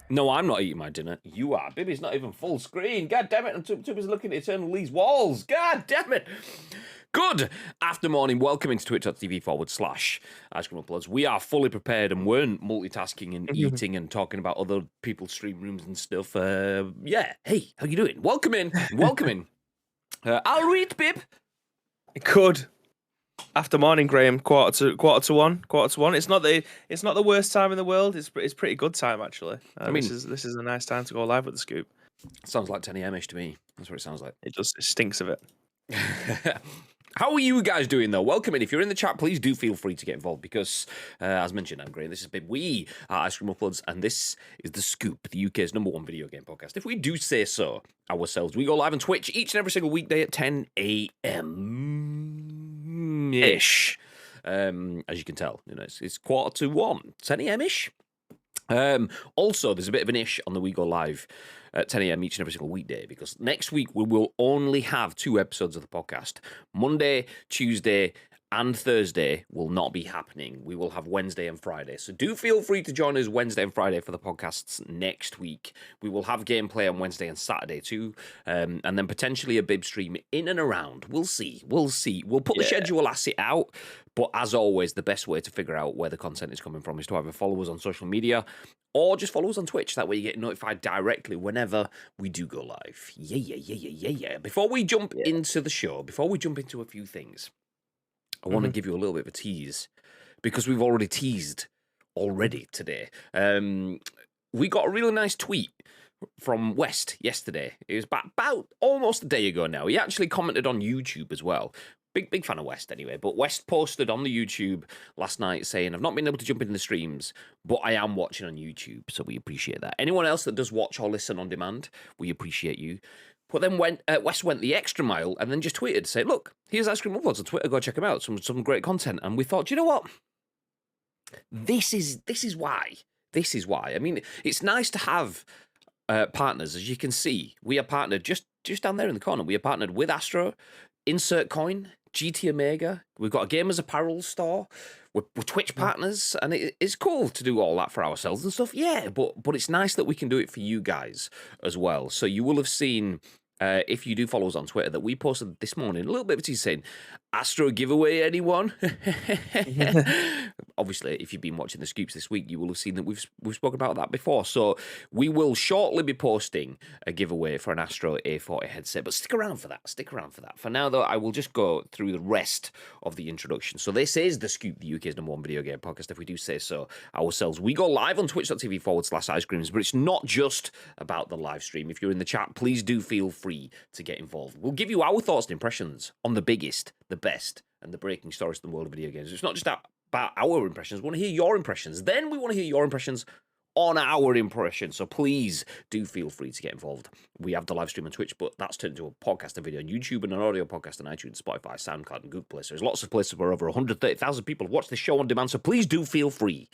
No, I'm not eating my dinner. You are. Bibby's not even full screen. God damn it. I'm too busy looking at Eternal Lee's walls. God damn it. Good after morning. Welcome into twitch.tv/Ice Cream Uploads. We are fully prepared and weren't multitasking and eating and talking about other people's stream rooms and stuff. Yeah. Hey, how you doing? Welcome in. Welcome in. I'll read, Bib. Good. After morning, Graham. Quarter to one. It's not the worst time in the world. It's pretty good time actually. I mean, this is a nice time to go live with the scoop. Sounds like 10 a.m.ish to me. That's what it sounds like. It stinks of it. How are you guys doing though? Welcome in. If you're in the chat, please do feel free to get involved because, as mentioned, I'm Graham. This is Bib. We are Ice Cream Uploads, and this is the Scoop, the UK's #1 video game podcast. If we do say so ourselves, we go live on Twitch each and every single weekday at 10 a.m. ish. As you can tell, it's 1:45, 10 a.m. ish. Also, there's a bit of an ish on the We Go Live at 10 a.m. each and every single weekday because next week we will only have 2 episodes of the podcast. Monday, Tuesday, and Thursday will not be happening. We will have Wednesday and Friday. So do feel free to join us Wednesday and Friday for the podcasts next week. We will have gameplay on Wednesday and Saturday too, and then potentially a Bib stream in and around. We'll see. We'll put the schedule as it out. But as always, the best way to figure out where the content is coming from is to either follow us on social media or just follow us on Twitch. That way you get notified directly whenever we do go live. Yeah. Before we jump into the show, before we jump into a few things, I want to give you a little bit of a tease because we've already teased today. We got a really nice tweet from West yesterday. It was about almost a day ago now. He actually commented on YouTube as well. Big fan of West anyway, but West posted on the YouTube last night saying, I've not been able to jump into the streams, but I am watching on YouTube, so we appreciate that. Anyone else that does watch or listen on demand, we appreciate you. But then West went the extra mile and then just tweeted to say, look, here's Ice Cream Uploads on Twitter, go check him out, some great content. And we thought, you know what? This is why. I mean, it's nice to have partners. As you can see, we are partnered just down there in the corner. We are partnered with Astro, Insert Coin, GT Omega. We've got a Gamers Apparel store. We're Twitch partners, and it's cool to do all that for ourselves and stuff. Yeah, but it's nice that we can do it for you guys as well. So you will have seen, if you do follow us on Twitter, that we posted this morning a little bit of a tease saying, Astro giveaway, anyone? Obviously, if you've been watching the scoops this week, you will have seen that we've spoken about that before. So we will shortly be posting a giveaway for an Astro A40 headset, but stick around for that. For now, though, I will just go through the rest of the introduction. So this is the Scoop, the UK's #1 video game podcast, if we do say so ourselves. We go live on twitch.tv/Ice Creams, but it's not just about the live stream. If you're in the chat, please do feel free to get involved. We'll give you our thoughts and impressions on the biggest, the best, and the breaking stories in the world of video games. It's not just about our impressions. We want to hear your impressions. Then we want to hear your impressions on our impressions. So please do feel free to get involved. We have the live stream on Twitch, but that's turned into a podcast and video on YouTube and an audio podcast on iTunes, Spotify, SoundCloud, and Google Play. So there's lots of places where over 130,000 people watch this show on demand. So please do feel free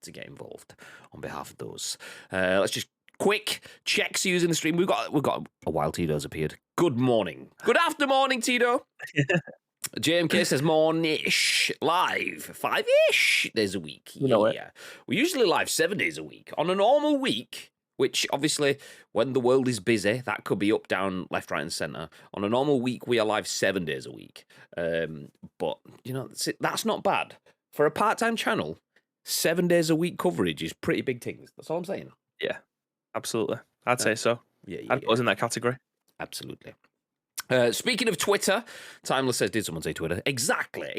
to get involved on behalf of those. Let's just quick checks using the stream. We've got a while Tito's appeared. Good morning. Good after morning, Tito. JMK says morning-ish, live 5-ish days a week. Yeah. We're usually live 7 days a week. On a normal week, which obviously when the world is busy, that could be up, down, left, right, and centre. On a normal week, we are live 7 days a week. But, that's not bad. For a part-time channel, 7 days a week coverage is pretty big things. That's all I'm saying. Yeah, absolutely. I'd say so. Yeah. I'd put us in that category. Absolutely. Speaking of Twitter, Timeless says, did someone say Twitter? Exactly,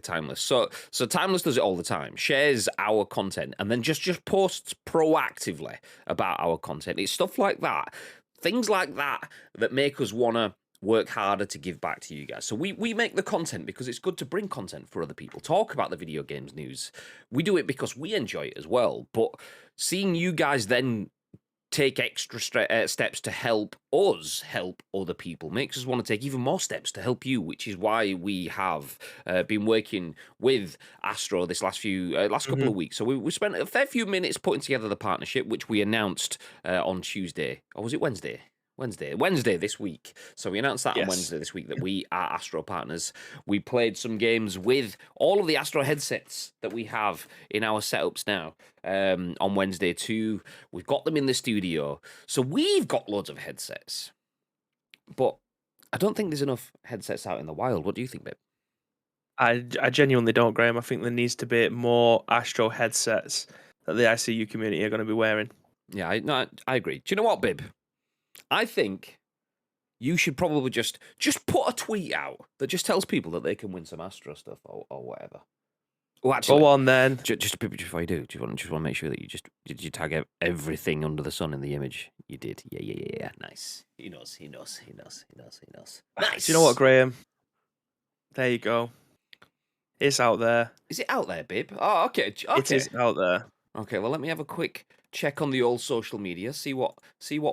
Timeless. So Timeless does it all the time, shares our content, and then just posts proactively about our content. It's stuff like that, things like that make us want to work harder to give back to you guys. So we make the content because it's good to bring content for other people, talk about the video games news. We do it because we enjoy it as well, but seeing you guys then take extra steps to help us help other people makes us want to take even more steps to help you, which is why we have been working with Astro this last couple of weeks. So we spent a fair few minutes putting together the partnership, which we announced on Tuesday, or was it Wednesday? Wednesday this week. So we announced that on Wednesday this week that we are Astro partners. We played some games with all of the Astro headsets that we have in our setups now on Wednesday too. We've got them in the studio. So we've got loads of headsets. But I don't think there's enough headsets out in the wild. What do you think, babe? I genuinely don't, Graham. I think there needs to be more Astro headsets that the ICU community are going to be wearing. Yeah, I agree. Do you know what, babe? I think you should probably just put a tweet out that just tells people that they can win some Astro stuff or whatever. Well, actually, go on then. Just before you do, want to make sure that you tag everything under the sun in the image. You did, yeah. Nice. He knows. Nice. Do you know what, Graham? There you go. It's out there. Is it out there, babe? Oh, okay. It is out there. Okay, well, let me have a quick check on the old social media, see what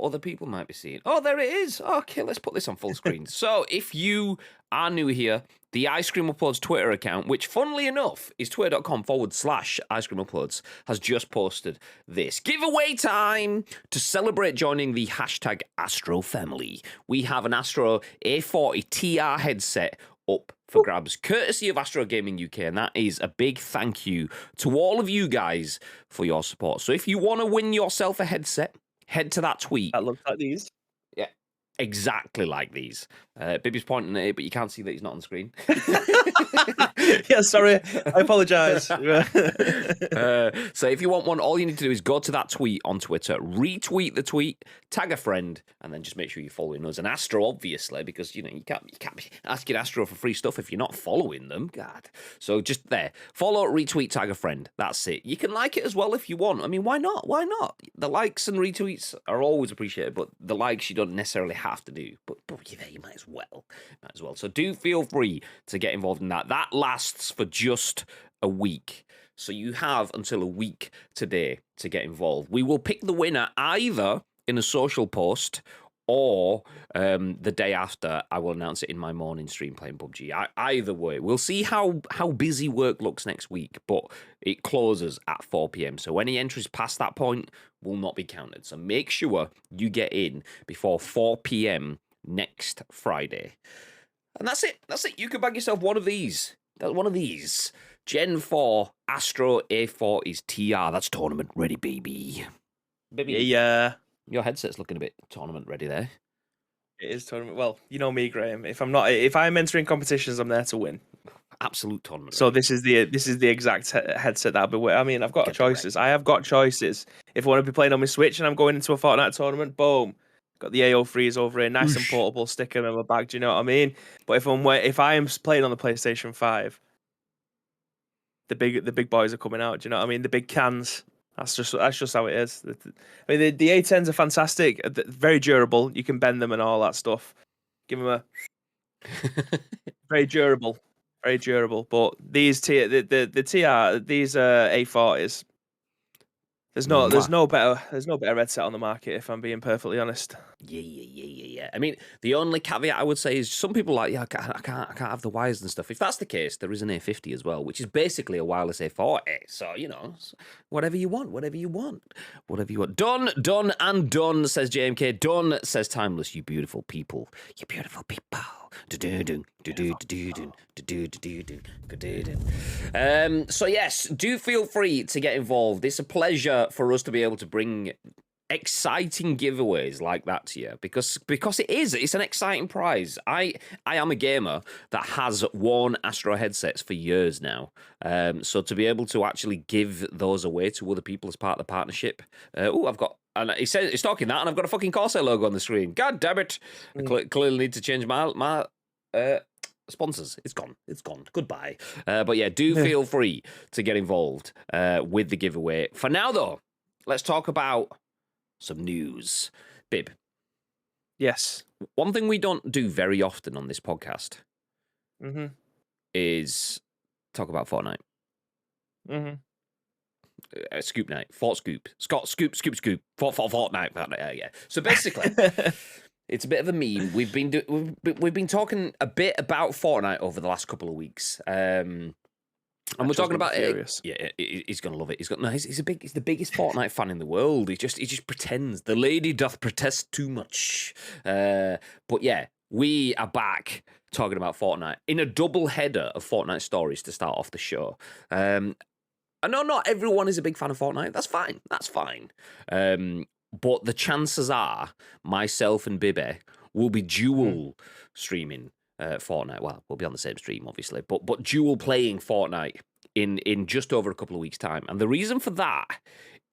other people might be seeing. Oh, there it is. Okay, let's put this on full screen. So if you are new here, the Ice Cream Uploads Twitter account, which funnily enough is twitter.com/Ice Cream Uploads, has just posted this. Giveaway time to celebrate joining the hashtag Astro family. We have an Astro A40 TR headset up for grabs, courtesy of Astro Gaming UK, and that is a big thank you to all of you guys for your support. So if you want to win yourself a headset, head to that tweet. That looks like these. Yeah, exactly like these. Bibby's pointing at it, but you can't see that he's not on the screen. Yeah, sorry. I apologise. So if you want one, all you need to do is go to that tweet on Twitter, retweet the tweet, tag a friend, and then just make sure you're following us. And Astro, obviously, because you can't be asking Astro for free stuff if you're not following them. God. So just there. Follow, retweet, tag a friend. That's it. You can like it as well if you want. I mean, why not? Why not? The likes and retweets are always appreciated, but the likes you don't necessarily have to do. But you're there, you might as well. So do feel free to get involved in that. That lasts for just a week. So you have until a week today to get involved. We will pick the winner either in a social post or the day after. I will announce it in my morning stream playing PUBG. Either way, we'll see how busy work looks next week, but it closes at 4 p.m. So any entries past that point will not be counted. So make sure you get in before 4 p.m. next Friday. And that's it. You can bag yourself one of these. One of these. Gen 4 Astro A40s TR. That's tournament ready, baby. Yeah. Your headset's looking a bit tournament ready there. It is tournament. Well, you know me, Graham. If I'm entering competitions, I'm there to win. Absolute tournament. So this is the exact headset that I'll be wearing. I mean, I've got choices. I have got choices. If I want to be playing on my Switch and I'm going into a Fortnite tournament, boom. Got the AO3s over here, nice and portable, stick them in my bag. Do you know what I mean? But if I am playing on the PlayStation 5, the big boys are coming out. Do you know what I mean? The big cans. That's just how it is. I mean, the A10s are fantastic, very durable. You can bend them and all that stuff. Give them a very durable. But these the TR, these A40s. There's no better headset on the market, if I'm being perfectly honest. Yeah. I mean, the only caveat I would say is some people are like, I can't have the wires and stuff. If that's the case, there is an A50 as well, which is basically a wireless A40. So, whatever you want. Done and done, says JMK. Done, says Timeless. You beautiful people. So yes, do feel free to get involved. It's a pleasure for us to be able to bring exciting giveaways like that to you because it's an exciting prize. I am a gamer that has worn Astro headsets for years now, so to be able to actually give those away to other people as part of the partnership. I've got, and he says he's talking that, and I've got a fucking Corsair logo on the screen. God damn it! I clearly need to change my sponsors. It's gone. Goodbye. But yeah, do feel free to get involved with the giveaway. For now, though, let's talk about some news. Bib. Yes. One thing we don't do very often on this podcast is talk about Fortnite. Scoop night. Fort Scoop. Scott Scoop. Fortnite. Yeah. So basically, it's a bit of a meme. We've been talking a bit about Fortnite over the last couple of weeks. And we're talking about furious. He's gonna love it. He's the biggest Fortnite fan in the world. He just pretends. The lady doth protest too much. But yeah, we are back talking about Fortnite in a double header of Fortnite stories to start off the show. I know not everyone is a big fan of Fortnite. That's fine. That's fine. But the chances are myself and Bibby will be dual streaming Fortnite. Well, we'll be on the same stream, obviously, but dual playing Fortnite in just over a couple of weeks' time. And the reason for that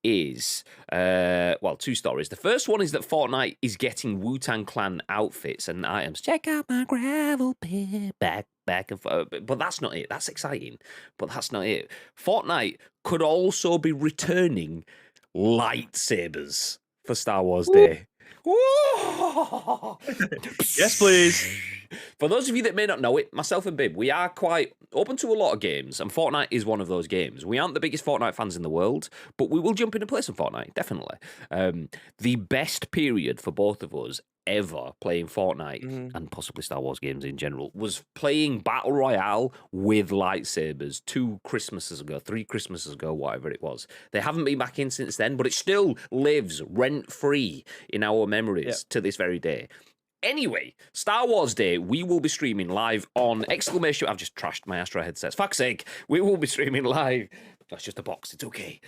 is, two stories. The first one is that Fortnite is getting Wu-Tang Clan outfits and items. Check out my gravel pit, back and forth. But that's not it. That's exciting, but that's not it. Fortnite could also be returning lightsabers for Star Wars Day. Yes, please. For those of you that may not know it, myself and Bib, we are quite open to a lot of games, and Fortnite is one of those games. We aren't the biggest Fortnite fans in the world, but we will jump in and play some Fortnite, definitely. The best period for both of us ever playing Fortnite and possibly Star Wars games in general was playing Battle Royale with lightsabers 3 Christmases ago, whatever it was. They haven't been back in since then, but it still lives rent-free in our memories to this very day. Anyway, Star Wars Day, we will be streaming live on exclamation... I've just trashed my Astro headsets. Fuck's sake. We will be streaming live. That's just a box. It's okay.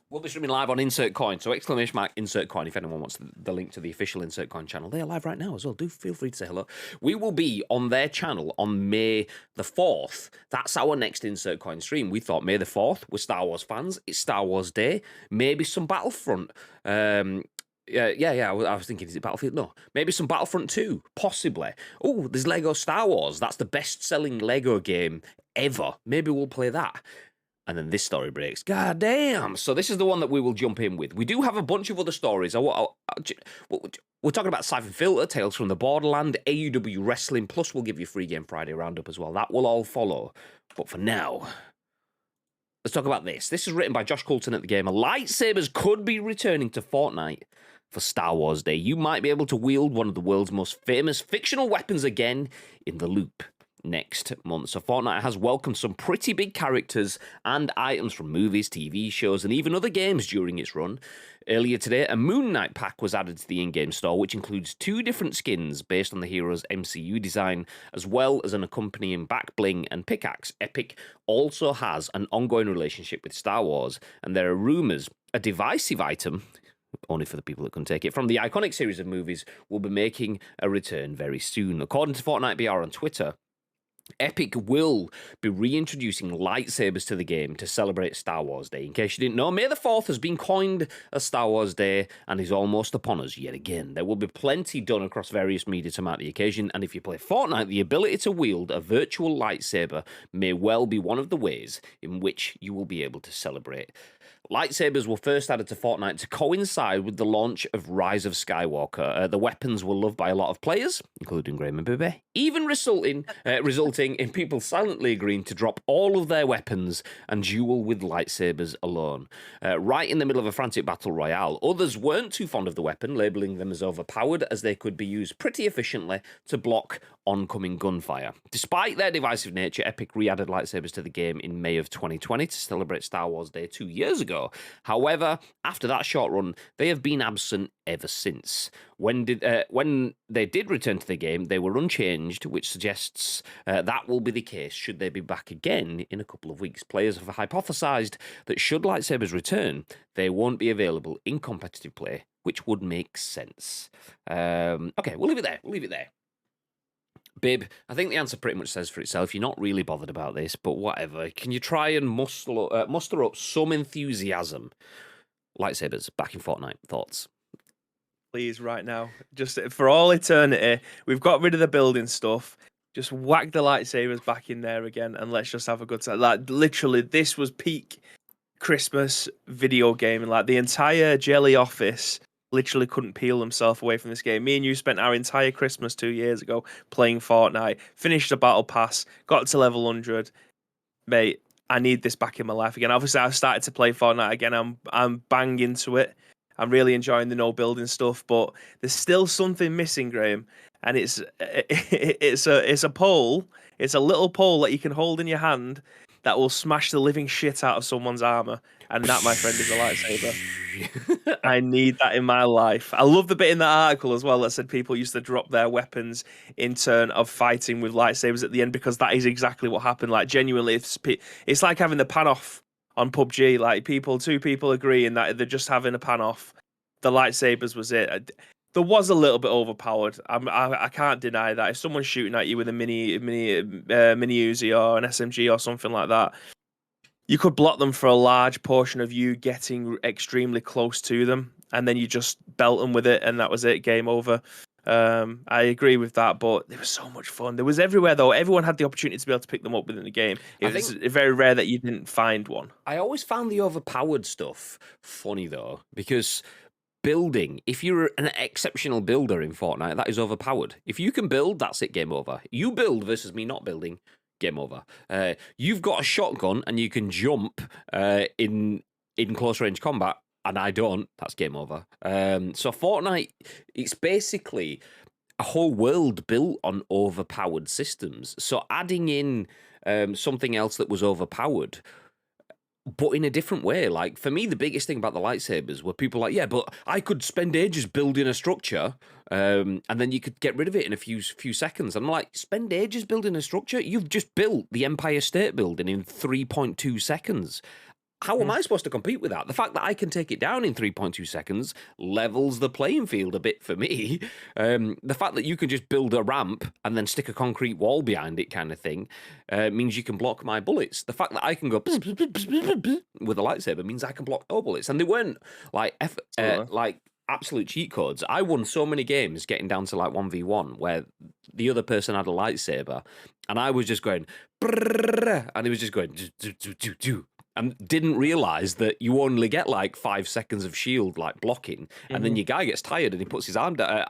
We'll be streaming live on Insert Coin. So exclamation mark Insert Coin if anyone wants the link to the official Insert Coin channel. They're live right now as well. Do feel free to say hello. We will be on their channel on May the 4th. That's our next Insert Coin stream. We thought May the 4th, we're Star Wars fans. It's Star Wars Day. Maybe some Battlefront. I was thinking, is it Battlefield? No. Maybe some Battlefront 2, possibly. Oh, there's Lego Star Wars. That's the best-selling Lego game ever. Maybe we'll play that. And then this story breaks. God damn. So this is the one that we will jump in with. We do have a bunch of other stories. We're talking about Syphon Filter, Tales from the Borderlands, AEW Wrestling, plus we'll give you a free Game Friday roundup as well. That will all follow. But for now, let's talk about this. This is written by Josh Coulson at The Gamer. Lightsabers could be returning to Fortnite for Star Wars Day. You might be able to wield one of the world's most famous fictional weapons again in the loop next month. So Fortnite has welcomed some pretty big characters and items from movies, TV shows, and even other games during its run. Earlier today, a Moon Knight pack was added to the in-game store, which includes 2 different skins based on the hero's MCU design, as well as an accompanying back bling and pickaxe. Epic also has an ongoing relationship with Star Wars, and there are rumors a divisive item, only for the people that can take it, from the iconic series of movies will be making a return very soon. According to Fortnite BR on Twitter, Epic will be reintroducing lightsabers to the game to celebrate Star Wars Day. In case you didn't know, May the 4th has been coined as Star Wars Day and is almost upon us yet again. There will be plenty done across various media to mark the occasion, and if you play Fortnite, the ability to wield a virtual lightsaber may well be one of the ways in which you will be able to celebrate. Lightsabers were first added to Fortnite to coincide with the launch of Rise of Skywalker. The weapons were loved by a lot of players, including Graham and Bibby, even resulting in people silently agreeing to drop all of their weapons and duel with lightsabers alone. Right in the middle of a frantic battle royale, others weren't too fond of the weapon, labelling them as overpowered as they could be used pretty efficiently to block oncoming gunfire. Despite their divisive nature, Epic re-added lightsabers to the game in May of 2020 to celebrate Star Wars Day 2 years ago. However, after that short run, they have been absent ever since. When they did return to the game, they were unchanged, which suggests that will be the case should they be back again in a couple of weeks. Players have hypothesized that should lightsabers return, they won't be available in competitive play, which would make sense. Okay, we'll leave it there. Bib, I think the answer pretty much says for itself. You're not really bothered about this, but whatever. Can you try and muster up some enthusiasm? Lightsabers, back in Fortnite. Thoughts? Please, right now. Just for all eternity, we've got rid of the building stuff. Just whack the lightsabers back in there again, and let's just have a good time. Like, literally, this was peak Christmas video gaming. Like, the entire Jelly office literally couldn't peel himself away from this game. Me and you spent our entire Christmas 2 years ago playing Fortnite, finished the battle pass, got to level 100. Mate, I need this back in my life again. Obviously, I've started to play Fortnite again. I'm bang into it. I'm really enjoying the no building stuff, but there's still something missing, Graham. And it's a pole. It's a little pole that you can hold in your hand that will smash the living shit out of someone's armor. And that, my friend, is a lightsaber. I need that in my life. I love the bit in that article as well that said people used to drop their weapons in turn of fighting with lightsabers at the end, because that is exactly what happened. Like, genuinely, it's like having the pan off on PUBG. Like, two people agreeing that they're just having a pan off. The lightsabers was it. There was a little bit overpowered. I can't deny that. If someone's shooting at you with a mini Uzi or an SMG or something like that, you could block them for a large portion of you getting extremely close to them, and then you just belt them with it, and that was it. Game over. I agree with that, but it was so much fun. There was everywhere, though. Everyone had the opportunity to be able to pick them up within the game. It was very rare that you didn't find one. I always found the overpowered stuff funny, though, because building, if you're an exceptional builder in Fortnite, that is overpowered. If you can build, that's it, game over. You build versus me not building, game over. You've got a shotgun and you can jump in close range combat, and I don't, that's game over. So Fortnite, it's basically a whole world built on overpowered systems. So adding in something else that was overpowered, but in a different way. Like, for me, the biggest thing about the lightsabers were people like, yeah, but I could spend ages building a structure, and then you could get rid of it in a few seconds. And I'm like, spend ages building a structure? You've just built the Empire State Building in 3.2 seconds. How am I supposed to compete with that? The fact that I can take it down in 3.2 seconds levels the playing field a bit for me. The fact that you can just build a ramp and then stick a concrete wall behind it kind of thing means you can block my bullets. The fact that I can go with a lightsaber means I can block all bullets. And they weren't like absolute cheat codes. I won so many games getting down to like 1v1 where the other person had a lightsaber and I was just going, and he was just going, and didn't realise that you only get like 5 seconds of shield, like blocking, and then your guy gets tired and he puts his arm down.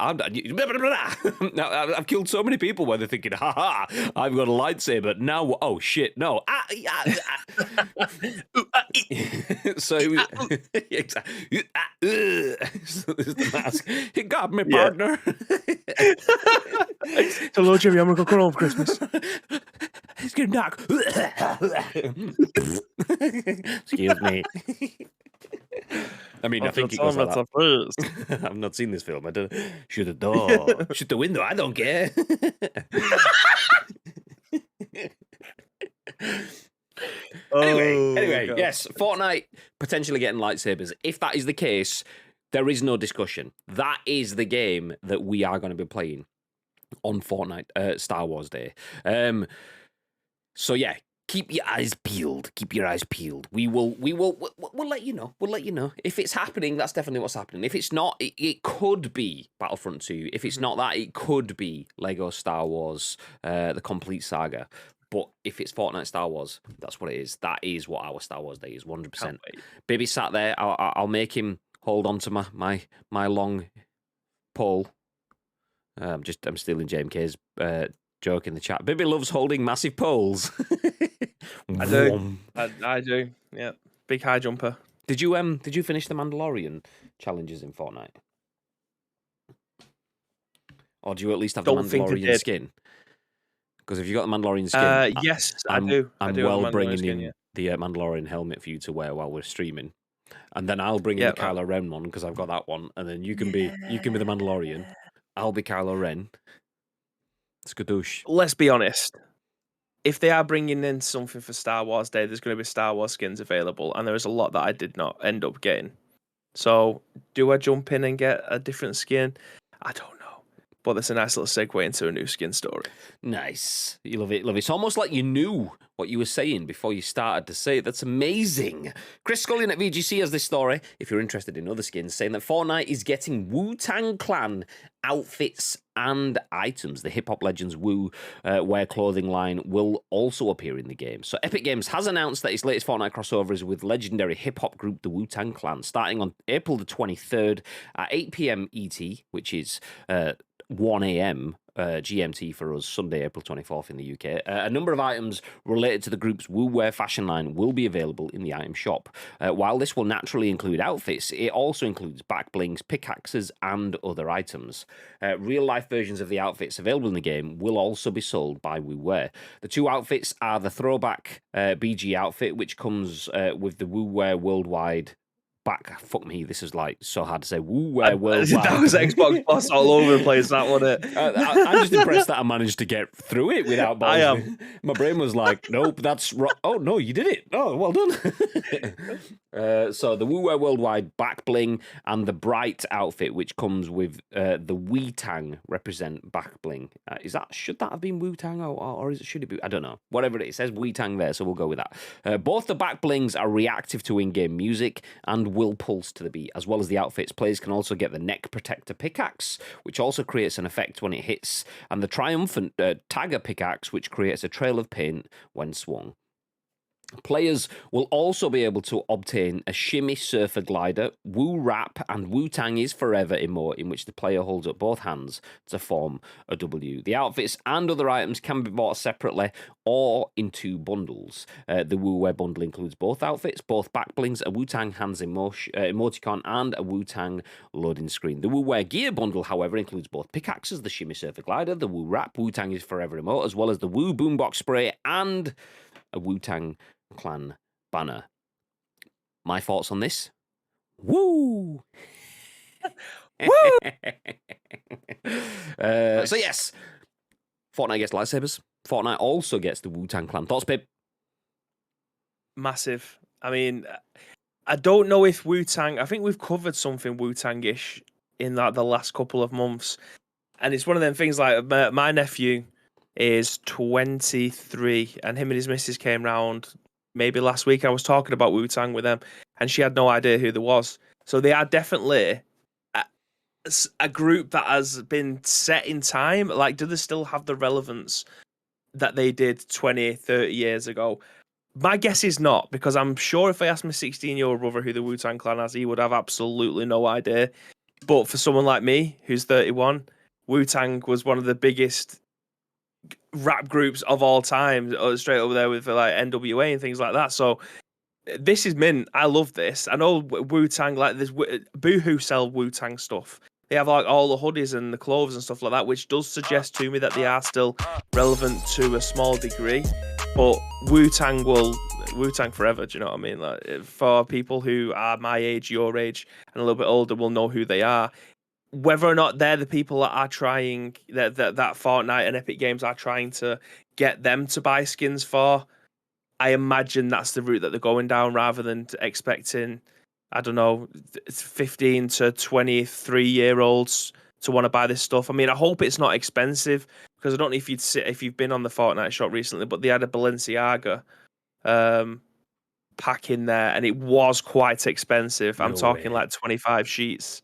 Now, I've killed so many people where they're thinking, ha, I've got a lightsaber. Now, oh shit, no. So, exactly. So there's the mask. It got me, partner. Hello, Jimmy, I'm going to go home for Christmas. It's getting dark. Excuse me. I mean, I think it goes like that. I've not seen this film. I don't shoot the door, shoot the window. I don't care. Anyway, yes, Fortnite potentially getting lightsabers. If that is the case, there is no discussion. That is the game that we are going to be playing on Fortnite Star Wars Day. So yeah, keep your eyes peeled. Keep your eyes peeled. We'll let you know. We'll let you know. If it's happening, that's definitely what's happening. If it's not, it could be Battlefront 2. If it's not that, it could be Lego Star Wars, the complete saga. But if it's Fortnite Star Wars, that's what it is. That is what our Star Wars Day is, 100%. Baby sat there. I'll make him hold on to my long pole. I'm stealing JMK's joke in the chat. Baby loves holding massive poles. I do. I do. Yeah, big high jumper. Did you finish the Mandalorian challenges in Fortnite? Or do you at least have the Mandalorian skin? Because if you got the Mandalorian skin, yes, I do. I'm bringing in the Mandalorian helmet for you to wear while we're streaming, and then I'll bring in the Kylo Ren one because I've got that one, and then you can be the Mandalorian. I'll be Kylo Ren. Skadoosh. Let's be honest. If they are bringing in something for Star Wars Day, there's going to be Star Wars skins available, and there is a lot that I did not end up getting. So, do I jump in and get a different skin? I don't know. But that's a nice little segue into a new skin story. Nice. You love it, love it. It's almost like you knew what you were saying before you started to say it. That's amazing. Chris Scullion at VGC has this story, if you're interested in other skins, saying that Fortnite is getting Wu-Tang Clan outfits and items. The hip-hop legends Wu wear clothing line will also appear in the game. So Epic Games has announced that its latest Fortnite crossover is with legendary hip-hop group the Wu-Tang Clan, starting on April the 23rd at 8 p.m. ET, which is 1 a.m. GMT for us, Sunday, April 24th in the UK. A number of items related to the group's Wu-Wear fashion line will be available in the item shop. While this will naturally include outfits, it also includes back blings, pickaxes, and other items. Real-life versions of the outfits available in the game will also be sold by Wu-Wear. The two outfits are the throwback BG outfit, which comes with the Wu-Wear Worldwide back. Fuck me, this is like so hard to say. Wu-Wear Worldwide. That was Xbox Plus all over the place, that wasn't it? I'm just impressed that I managed to get through it without balls. I am. My brain was like, nope, that's wrong. Oh, no, you did it. Oh, well done. So the Wu-Wear Worldwide back bling and the bright outfit, which comes with the Wu-Tang represent back bling. Should that have been Wu-Tang or should it be? I don't know. Whatever it says Wu-Tang there, so we'll go with that. Both the back blings are reactive to in-game music and will pulse to the beat. As well as the outfits, players can also get the neck protector pickaxe, which also creates an effect when it hits, and the triumphant tagger pickaxe, which creates a trail of paint when swung. Players will also be able to obtain a shimmy surfer glider, Wu Rap, and Wu-Tang is Forever emote, in which the player holds up both hands to form a W. The outfits and other items can be bought separately or in two bundles. The Wu-Wear bundle includes both outfits, both back blings, a Wu-Tang hands emoticon, and a Wu-Tang loading screen. The Wu-Wear gear bundle, however, includes both pickaxes, the shimmy surfer glider, the Wu Rap, Wu-Tang is Forever emote, as well as the Wu boombox spray and a Wu-Tang Clan banner. My thoughts on this? Woo! Woo! So yes, Fortnite gets lightsabers. Fortnite also gets the Wu-Tang Clan. Thoughts, babe? Massive. I mean, I don't know if Wu-Tang... I think we've covered something Wu-Tang-ish in the last couple of months. And it's one of them things like my nephew is 23 and him and his missus came round maybe last week. I was talking about Wu-Tang with them and she had no idea who there was. So they are definitely a group that has been set in time. Like, do they still have the relevance that they did 20, 30 years ago? My guess is not, because I'm sure if I asked my 16-year-old brother who the Wu-Tang Clan has, he would have absolutely no idea. But for someone like me, who's 31, Wu-Tang was one of the biggest rap groups of all time, straight over there with like NWA and things like that. So this is mint. I love this. I know Wu-Tang, like this Boohoo sell Wu-Tang stuff. They have like all the hoodies and the clothes and stuff like that, which does suggest to me that they are still relevant to a small degree. But Wu-Tang forever, do you know what I mean? Like, for people who are my age, your age, and a little bit older will know who they are. Whether or not they're the people that are trying, that Fortnite and Epic Games are trying to get them to buy skins for, I imagine that's the route that they're going down, rather than expecting, I don't know, 15 to 23-year-olds to want to buy this stuff. I mean, I hope it's not expensive, because I don't know if you've been on the Fortnite shop recently, but they had a Balenciaga pack in there, and it was quite expensive. I'm talking like 25 sheets.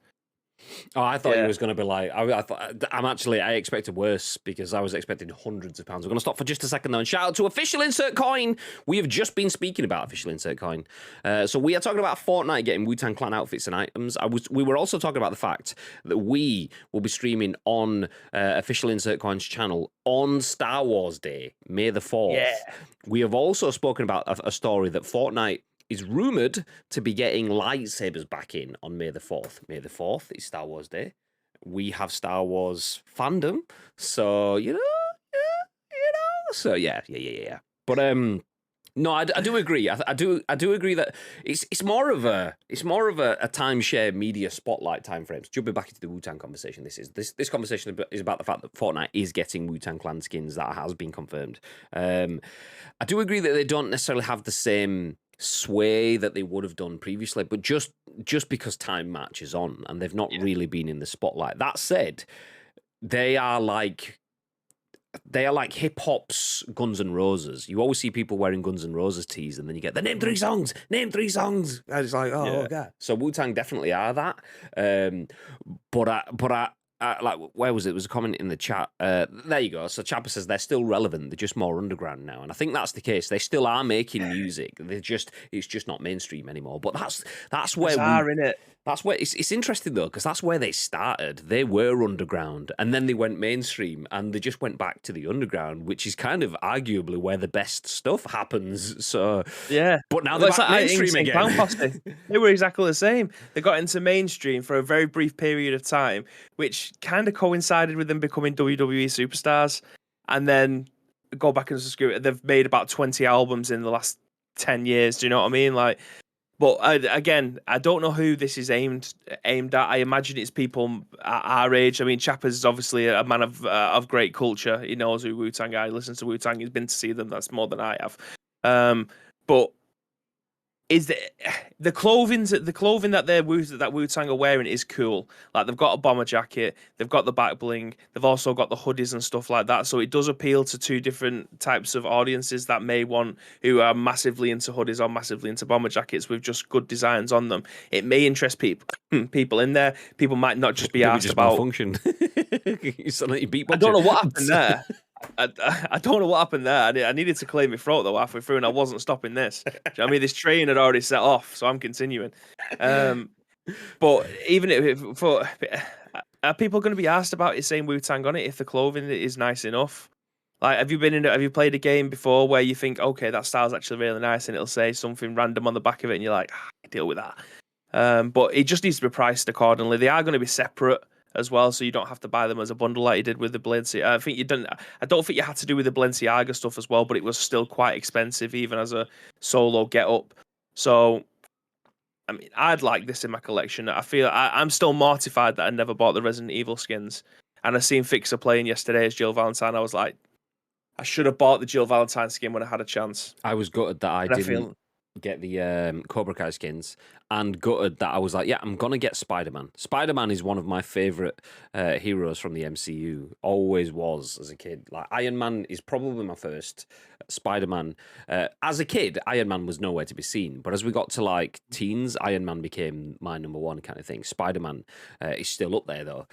Oh, I thought it was going to be like... I expected worse, because I was expecting hundreds of pounds. We're going to stop for just a second, though, and shout out to Official Insert Coin. We have just been speaking about Official Insert Coin. So we are talking about Fortnite getting Wu-Tang Clan outfits and items. We were also talking about the fact that we will be streaming on Official Insert Coin's channel on Star Wars Day, May the 4th. Yeah. We have also spoken about a story that Fortnite is rumoured to be getting lightsabers back in on May the 4th. May the 4th is Star Wars Day. We have Star Wars fandom, so, so yeah. But, no, I do agree. I do agree that it's more of a timeshare media spotlight time frames. Jumping back into the Wu-Tang conversation, this conversation is about the fact that Fortnite is getting Wu-Tang Clan skins. That has been confirmed. I do agree that they don't necessarily have the same sway that they would have done previously, but just because time matches on and they've not really been in the spotlight. That said, they are like hip hop's Guns N' Roses. You always see people wearing Guns N' Roses tees, and then you get the name three songs. And it's like, oh god. So Wu-Tang definitely are that. But I like, where was it? There was a comment in the chat. There you go. So Chapper says they're still relevant. They're just more underground now, and I think that's the case. They still are making music. It's just not mainstream anymore. But that's where in it. That's where it's interesting though, because that's where they started. They were underground, and then they went mainstream, and they just went back to the underground, which is kind of arguably where the best stuff happens. So yeah, but now they're back mainstream again. They were exactly the same. They got into mainstream for a very brief period of time, which kind of coincided with them becoming WWE superstars, and then go back and screw it. They've made about 20 albums in the last 10 years. Do you know what I mean? Like. But again, I don't know who this is aimed at. I imagine it's people our age. I mean, Chapper's is obviously a man of great culture. He knows who Wu-Tang are. He listens to Wu-Tang. He's been to see them. That's more than I have. But is the clothing that Wu-Tang are wearing is cool. Like they've got a bomber jacket, they've got the back bling, they've also got the hoodies and stuff like that. So it does appeal to two different types of audiences that may want who are massively into hoodies or massively into bomber jackets with just good designs on them. It may interest people in there. People might not just be asked about function. I don't know what happened there. I don't know what happened there. I needed to clear my throat though halfway through, and I wasn't stopping this. Do you know what I mean? This train had already set off, so I'm continuing. But even if are people going to be asked about it saying Wu-Tang on it if the clothing is nice enough? Like, have you played a game before where you think, okay, that style's actually really nice, and it'll say something random on the back of it, and you're like, deal with that. But it just needs to be priced accordingly. They are going to be separate as well, so you don't have to buy them as a bundle like you did with the Balenciaga. I don't think you had to do with the Balenciaga stuff as well, but it was still quite expensive even as a solo get up. So, I mean, I'd like this in my collection. I feel I'm still mortified that I never bought the Resident Evil skins. And I seen Fixer playing yesterday as Jill Valentine. I was like, I should have bought the Jill Valentine skin when I had a chance. I was gutted that I didn't get the Cobra Kai skins, and gutted that I was like, yeah, I'm gonna get Spider-Man. Spider-Man is one of my favorite heroes from the MCU. Always was as a kid. Like Iron Man is probably my first. Spider-Man, as a kid, Iron Man was nowhere to be seen. But as we got to like teens, Iron Man became my number one kind of thing. Spider-Man is still up there though.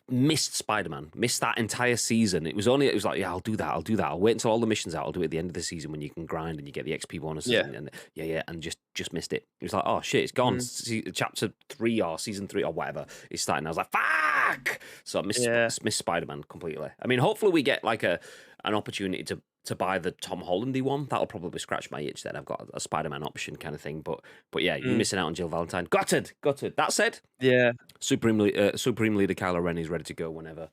Missed Spider-Man, missed that entire season. It was like, yeah, I'll do that. I'll wait until all the missions out. I'll do it at the end of the season when you can grind and you get the XP bonuses. Yeah. And just missed it. It was like, oh shit, it's gone. Chapter 3 or season 3 or whatever is starting. I was like, fuck. So I missed Spider-Man completely. I mean, hopefully we get like an opportunity to buy the Tom Hollandy one. That'll probably scratch my itch then. I've got a Spider-Man option kind of thing. But yeah, you're missing out on Jill Valentine. Gutted. That said, yeah, Supreme Leader Kylo Ren is ready to go whenever.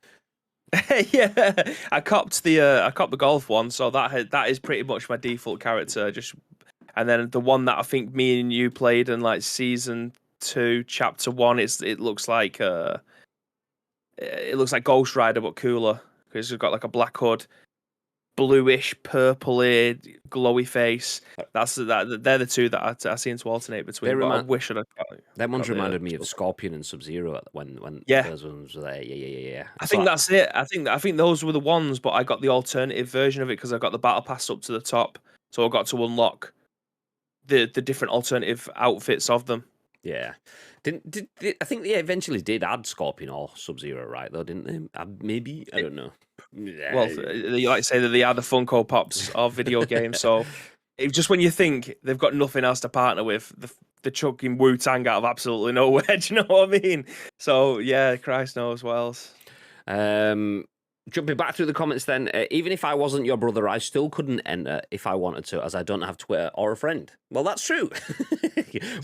Yeah, I copped the golf one, so that is pretty much my default character. And then the one that I think me and you played in like season 2, chapter 1, it looks like Ghost Rider but cooler because it's got like a black hood, bluish, purpley, glowy face. They're the two that I seem to alternate between. I wish I'd have got that one's reminded me of Scorpion and Sub-Zero when those ones were there. Yeah. I think that's it. I think those were the ones, but I got the alternative version of it because I got the battle pass up to the top, so I got to unlock the different alternative outfits of them. Yeah. I think they eventually did add Scorpion or Sub-Zero, right, though, didn't they? Maybe? I don't know. Well, you like to say that they are the Funko Pops of video games, so just when you think they've got nothing else to partner with, the chucking Wu-Tang out of absolutely nowhere, do you know what I mean? So, yeah, Christ knows what else. Jumping back through the comments then, even if I wasn't your brother, I still couldn't enter if I wanted to, as I don't have Twitter or a friend. Well, that's true.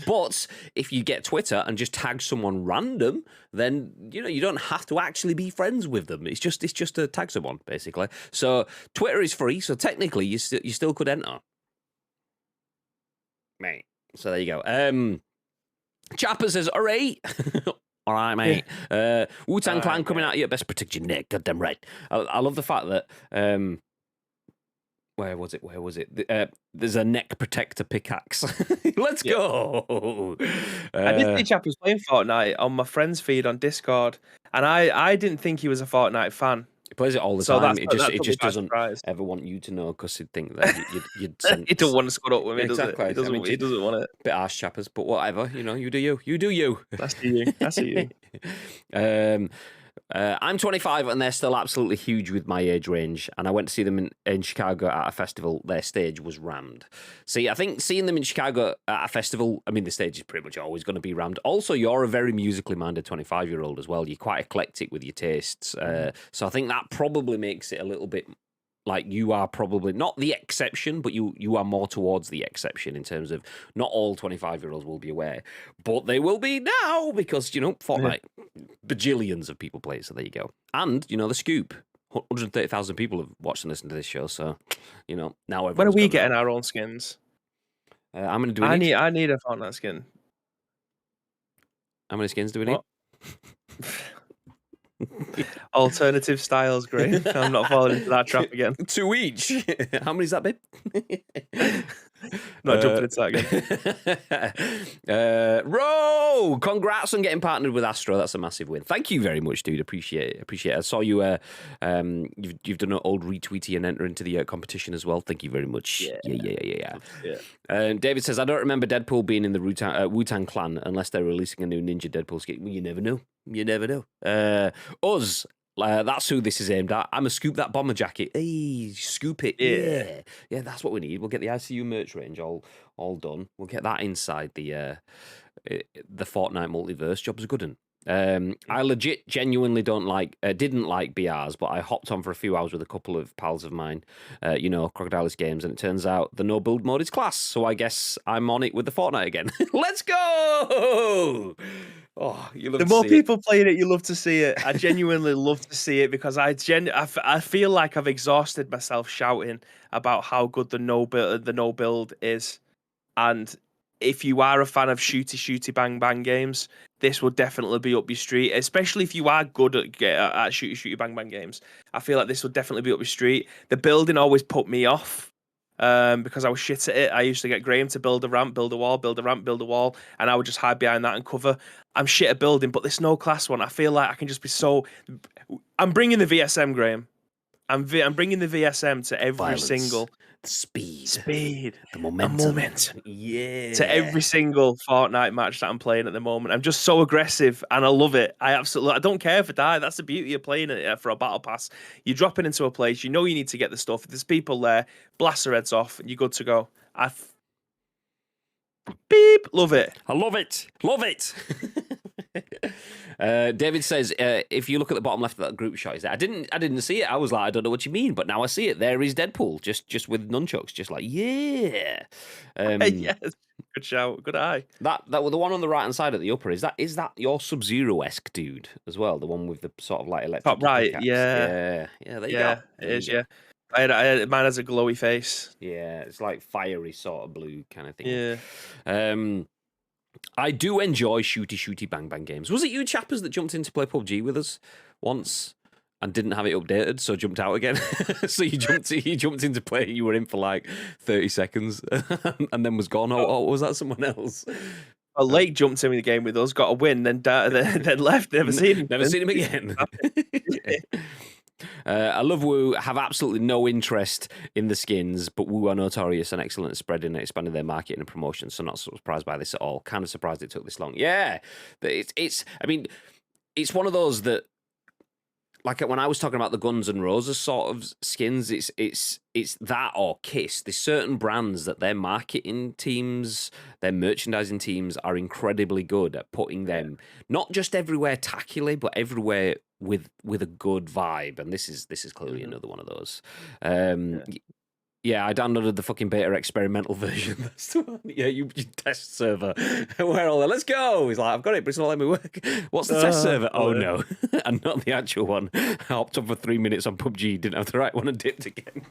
But if you get Twitter and just tag someone random, then you don't have to actually be friends with them. It's just to tag someone, basically. So Twitter is free, so technically you still could enter. Mate. So there you go. Chapper says, all right. All right, mate. Wu-Tang Clan coming at you. Best protect your neck. Goddamn right. I love the fact that... Where was it? There's a neck protector pickaxe. Let's go. I did see Chap was playing Fortnite on my friend's feed on Discord, and I didn't think he was a Fortnite fan. He plays it all the time. It just doesn't ever want you to know because he'd think that you'd sense... He don't want to squad up with me, exactly. does it? He doesn't want it. Bit harsh, Chappers, but whatever. You do you. You do you. That's you. I'm 25 and they're still absolutely huge with my age range. And I went to see them in Chicago at a festival. Their stage was rammed. See, I think seeing them in Chicago at a festival, I mean, the stage is pretty much always going to be rammed. Also, you're a very musically minded 25-year-old as well. You're quite eclectic with your tastes. So I think that probably makes it a little bit like you are probably not the exception, but you are more towards the exception in terms of not all 25-year-olds will be aware, but they will be now because, Fortnite, bajillions of people play it, so there you go. And, the scoop, 130,000 people have watched and listened to this show, so, now everyone's When are we got getting that. our own skins? I'm going to do I need a Fortnite skin. How many skins do we need? Alternative styles, great. I'm not falling into that trap again. 2 each. How many is that, babe? Not jumping into that again. Ro, congrats on getting partnered with Astro. That's a massive win. Thank you very much, dude. Appreciate it. I saw you. You've done an old retweety and enter into the competition as well. Thank you very much. Yeah. David says, I don't remember Deadpool being in the Wu-Tang Clan unless they're releasing a new Ninja Deadpool skin. Well, you never know. Us. That's who this is aimed at. I'm a scoop that bomber jacket. Hey, scoop it. Yeah. That's what we need. We'll get the ICU merch range all done. We'll get that inside the Fortnite multiverse. Job's a good one. I legit, genuinely didn't like BRs, but I hopped on for a few hours with a couple of pals of mine, Crocodilis Games, and it turns out the no build mode is class. So I guess I'm on it with the Fortnite again. Let's go! Oh, you love the to more see people playing it, you love to see it. I genuinely love to see it because I feel like I've exhausted myself shouting about how good the no build is, and if you are a fan of shooty bang bang games, this will definitely be up your street. Especially if you are good at shooty bang bang games, I feel like this will definitely be up your street. The building always put me off. Because I was shit at it. I used to get Graham to build a ramp, build a wall, build a ramp, build a wall, and I would just hide behind that and cover. I'm shit at building, but this no class one, I feel like I can just be so. I'm bringing the VSM, Graham. I'm bringing the VSM to every Violence. Single Speed, the momentum, yeah, to every single Fortnite match that I'm playing at the moment. I'm just so aggressive, and I love it. I don't care if I die. That's the beauty of playing it for a battle pass. You're dropping into a place, you know you need to get the stuff. If there's people there, blast their heads off, and you're good to go. Beep, love it. I love it. David says, if you look at the bottom left of that group shot, I didn't see it. I was like, I don't know what you mean, but now I see it. There is Deadpool, just with nunchucks, just like, yeah. Yes, good shout, good eye. That the one on the right hand side at the upper, is that your Sub-Zero-esque dude as well? The one with the sort of like electric top right, pickaxe? Yeah, there you go. It is, yeah. Mine has a glowy face. Yeah, it's like fiery sort of blue kind of thing. Yeah. I do enjoy shooty bang bang games. Was it you chappers that jumped in to play PUBG with us once and didn't have it updated, so jumped out again? So you jumped into play, you were in for like 30 seconds and then was gone. Oh, was that someone else? Lake jumped in the game with us, got a win, then left. Never seen him again. I love Wu, have absolutely no interest in the skins, but Wu are notorious and excellent at spreading and expanding their market and promotion, so not surprised by this at all. Kind of surprised it took this long. Yeah, it's one of those that, like when I was talking about the Guns N' Roses sort of skins, it's that or Kiss. There's certain brands that their marketing teams, their merchandising teams are incredibly good at putting them not just everywhere tackily, but everywhere with a good vibe. And this is clearly another one of those. Yeah, I downloaded the fucking beta experimental version. That's the one. Yeah, you test server. Where all the let's go. He's like, I've got it, but it's not letting me work. What's the test server? Oh no, and not the actual one. I hopped up for 3 minutes on PUBG, didn't have the right one, and dipped again.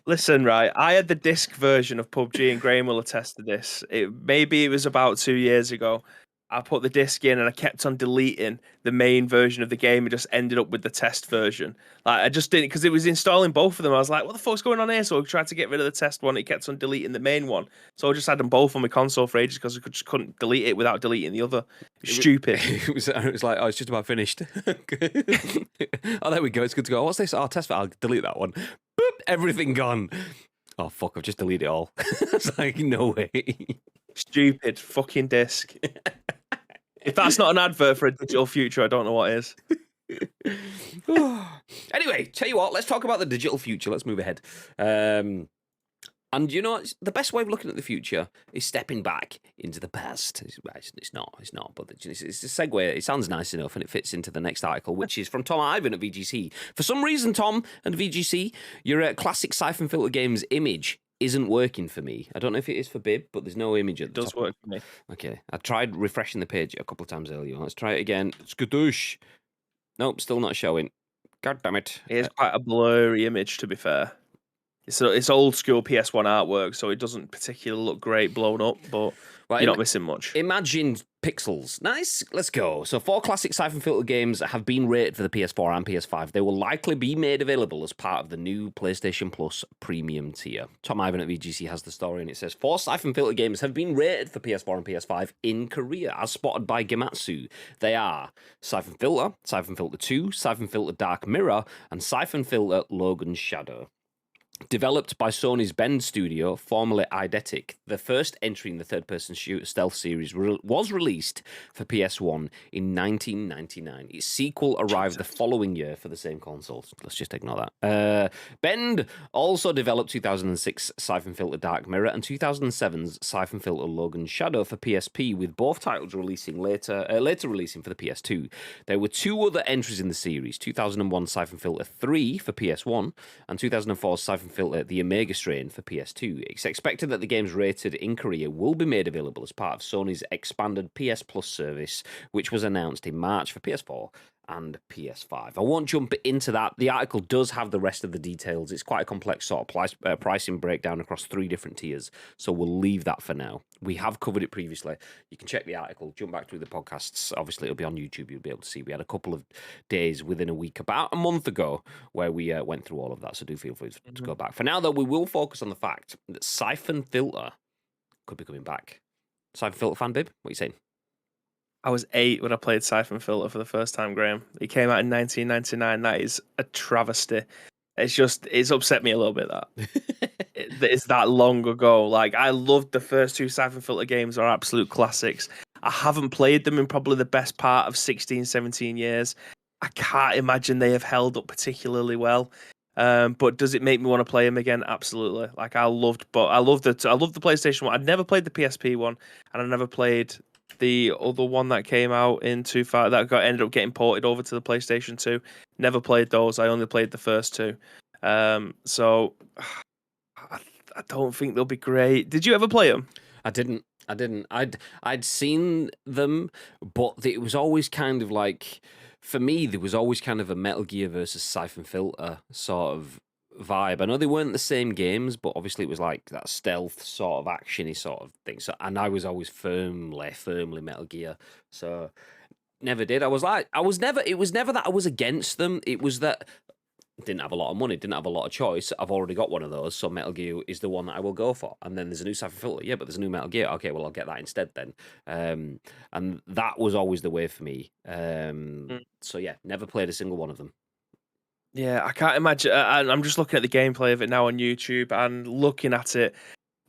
Listen, right, I had the disc version of PUBG, and Graham will attest to this. Maybe it was about 2 years ago. I put the disc in and I kept on deleting the main version of the game and just ended up with the test version. Like I just didn't, because it was installing both of them. I was like, what the fuck's going on here? So I tried to get rid of the test one. It kept on deleting the main one. So I just had them both on my console for ages because I just couldn't delete it without deleting the other. Stupid. It was like, oh, it's just about finished. Oh, there we go. It's good to go. What's this? Oh, test. I'll delete that one. Boop, everything gone. Oh, fuck, I've just deleted it all. It's like, no way. Stupid fucking disc. If that's not an advert for a digital future, I don't know what is. Anyway, tell you what, let's talk about the digital future. Let's move ahead. And you know, the best way of looking at the future is stepping back into the past. It's not, but it's a segue. It sounds nice enough, and it fits into the next article, which is from Tom Ivan at VGC. For some reason, Tom and VGC, your classic Syphon Filter Games image isn't working for me. I don't know if it is for Bib, but there's no image at the top. It does work for me. Okay, I tried refreshing the page a couple of times earlier. Let's try it again. Skadoosh. Nope, still not showing. God damn it. It is quite a blurry image, to be fair. It's old school PS1 artwork, so it doesn't particularly look great blown up, but you're not missing much. Imagine pixels. Nice. Let's go. So 4 classic Syphon Filter games have been rated for the PS4 and PS5. They will likely be made available as part of the new PlayStation Plus premium tier. Tom Ivan at VGC has the story, and it says 4 Syphon Filter games have been rated for PS4 and PS5 in Korea, as spotted by Gematsu. They are Syphon Filter, Syphon Filter 2, Syphon Filter Dark Mirror, and Syphon Filter Logan's Shadow. Developed by Sony's Bend studio, formerly Eidetic, the first entry in the third-person shooter stealth series was released for PS1 in 1999. Its sequel arrived the following year for the same console. Let's just ignore that. Bend also developed 2006 Syphon Filter Dark Mirror and 2007's Syphon Filter Logan's Shadow for PSP, with both titles releasing later releasing for the PS2. There were 2 other entries in the series: 2001 Syphon Filter 3 for PS1 and 2004 Syphon Filter the Omega Strain for PS2. It's expected that the games rated in Korea will be made available as part of Sony's expanded PS Plus service, which was announced in March for PS4 and PS5. I won't jump into that. The article does have the rest of the details. It's quite a complex sort of pricing breakdown across 3 different tiers, so we'll leave that for now. We have covered it previously. You can check the article, jump back through the podcasts. Obviously, it'll be on YouTube. You'll be able to see. We had a couple of days within a week, about a month ago, where we went through all of that, so do feel free to go back. For now, though, we will focus on the fact that Syphon Filter could be coming back. Syphon Filter fan, Bib? What are you saying? I was 8 when I played Syphon Filter for the first time, Graham. It came out in 1999. That is a travesty. It's upset me a little bit that it's that long ago. Like, I loved the first 2 Syphon Filter games, are absolute classics. I haven't played them in probably the best part of 16, 17 years. I can't imagine they have held up particularly well. But does it make me want to play them again? Absolutely. Like, I loved the PlayStation one. I'd never played the PSP one, and I never played the other one that came out in 2000 that ended up getting ported over to the PlayStation 2. Never played those. I only played the first 2. So I don't think they'll be great. Did you ever play them? I didn't. I'd seen them, but it was always kind of like, for me, there was always kind of a Metal Gear versus Syphon Filter sort of vibe. I know they weren't the same games, but obviously it was like that stealth sort of actiony sort of thing. So, and I was always firmly Metal Gear. So never did. It was never that I was against them. It was that I didn't have a lot of money, didn't have a lot of choice. I've already got one of those, so Metal Gear is the one that I will go for. And then there's a new Syphon Filter. Yeah, but there's a new Metal Gear. Okay, well, I'll get that instead then. And that was always the way for me. So yeah, never played a single one of them. Yeah, I can't imagine. I'm just looking at the gameplay of it now on YouTube and looking at it.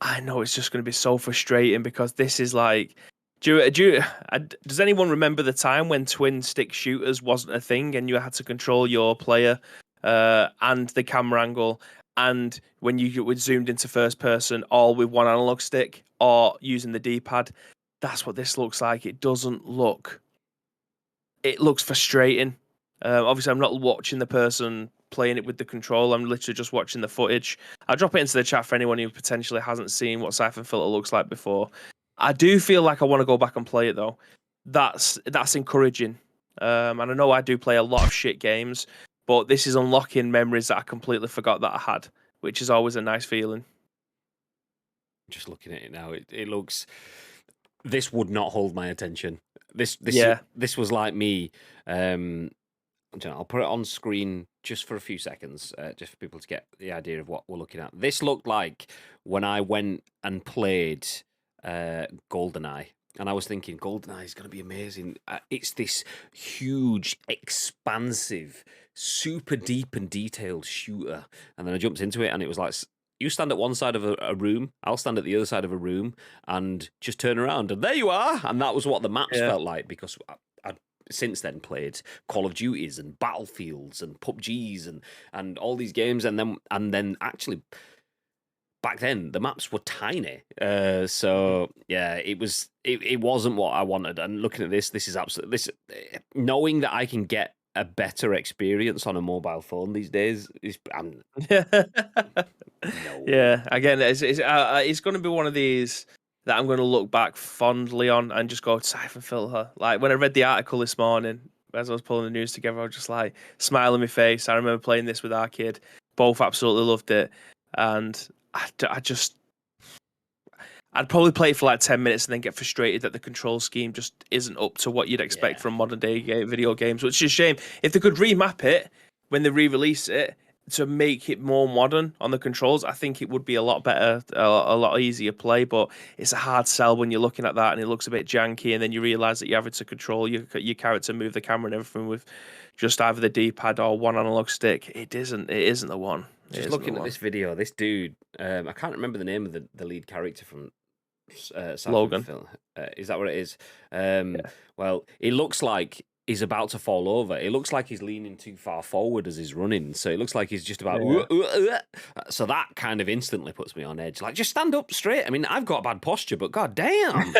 I know it's just going to be so frustrating, because this is like, does anyone remember the time when twin stick shooters wasn't a thing and you had to control your player and the camera angle, and when you were zoomed into first person, all with one analog stick or using the D-pad? That's what this looks like. It doesn't look. It looks frustrating. Obviously, I'm not watching the person playing it with the control. I'm literally just watching the footage. I'll drop it into the chat for anyone who potentially hasn't seen what Syphon Filter looks like before. I do feel like I want to go back and play it, though. That's encouraging. And I know I do play a lot of shit games, but this is unlocking memories that I completely forgot that I had, which is always a nice feeling. Just looking at it now, it looks. This would not hold my attention. This was like me. I'll put it on screen just for a few seconds, just for people to get the idea of what we're looking at. This looked like when I went and played GoldenEye, and I was thinking, GoldenEye is going to be amazing. It's this huge, expansive, super deep and detailed shooter. And then I jumped into it, and it was like, you stand at one side of a room, I'll stand at the other side of a room, and just turn around, and there you are. And that was what the maps felt like, because since then played Call of Duties and Battlefields and PUBGs and all these games, and then actually back then the maps were tiny. So yeah, it wasn't what I wanted. And looking at this is absolutely knowing that I can get a better experience on a mobile phone these days is no. Yeah, again, it's going to be one of these that I'm going to look back fondly on and just go, Syphon Filter. Like, when I read the article this morning, as I was pulling the news together, I was just like, smile on my face. I remember playing this with our kid. Both absolutely loved it. And I'd probably play it for like 10 minutes and then get frustrated that the control scheme just isn't up to what you'd expect from modern day video games, which is a shame. If they could remap it when they re-release it, to make it more modern on the controls, I think it would be a lot better, a lot easier play. But it's a hard sell when you're looking at that and it looks a bit janky, and then you realise that you're having to control your character, move the camera and everything with just either the D-pad or one analog stick. It isn't the one. Just looking at this video, this dude, I can't remember the name of the lead character from Logan. Is that what it is? Well, it looks like he's about to fall over. It looks like he's leaning too far forward as he's running. So it looks like he's just about... So that kind of instantly puts me on edge. Like, just stand up straight. I mean, I've got bad posture, but god damn.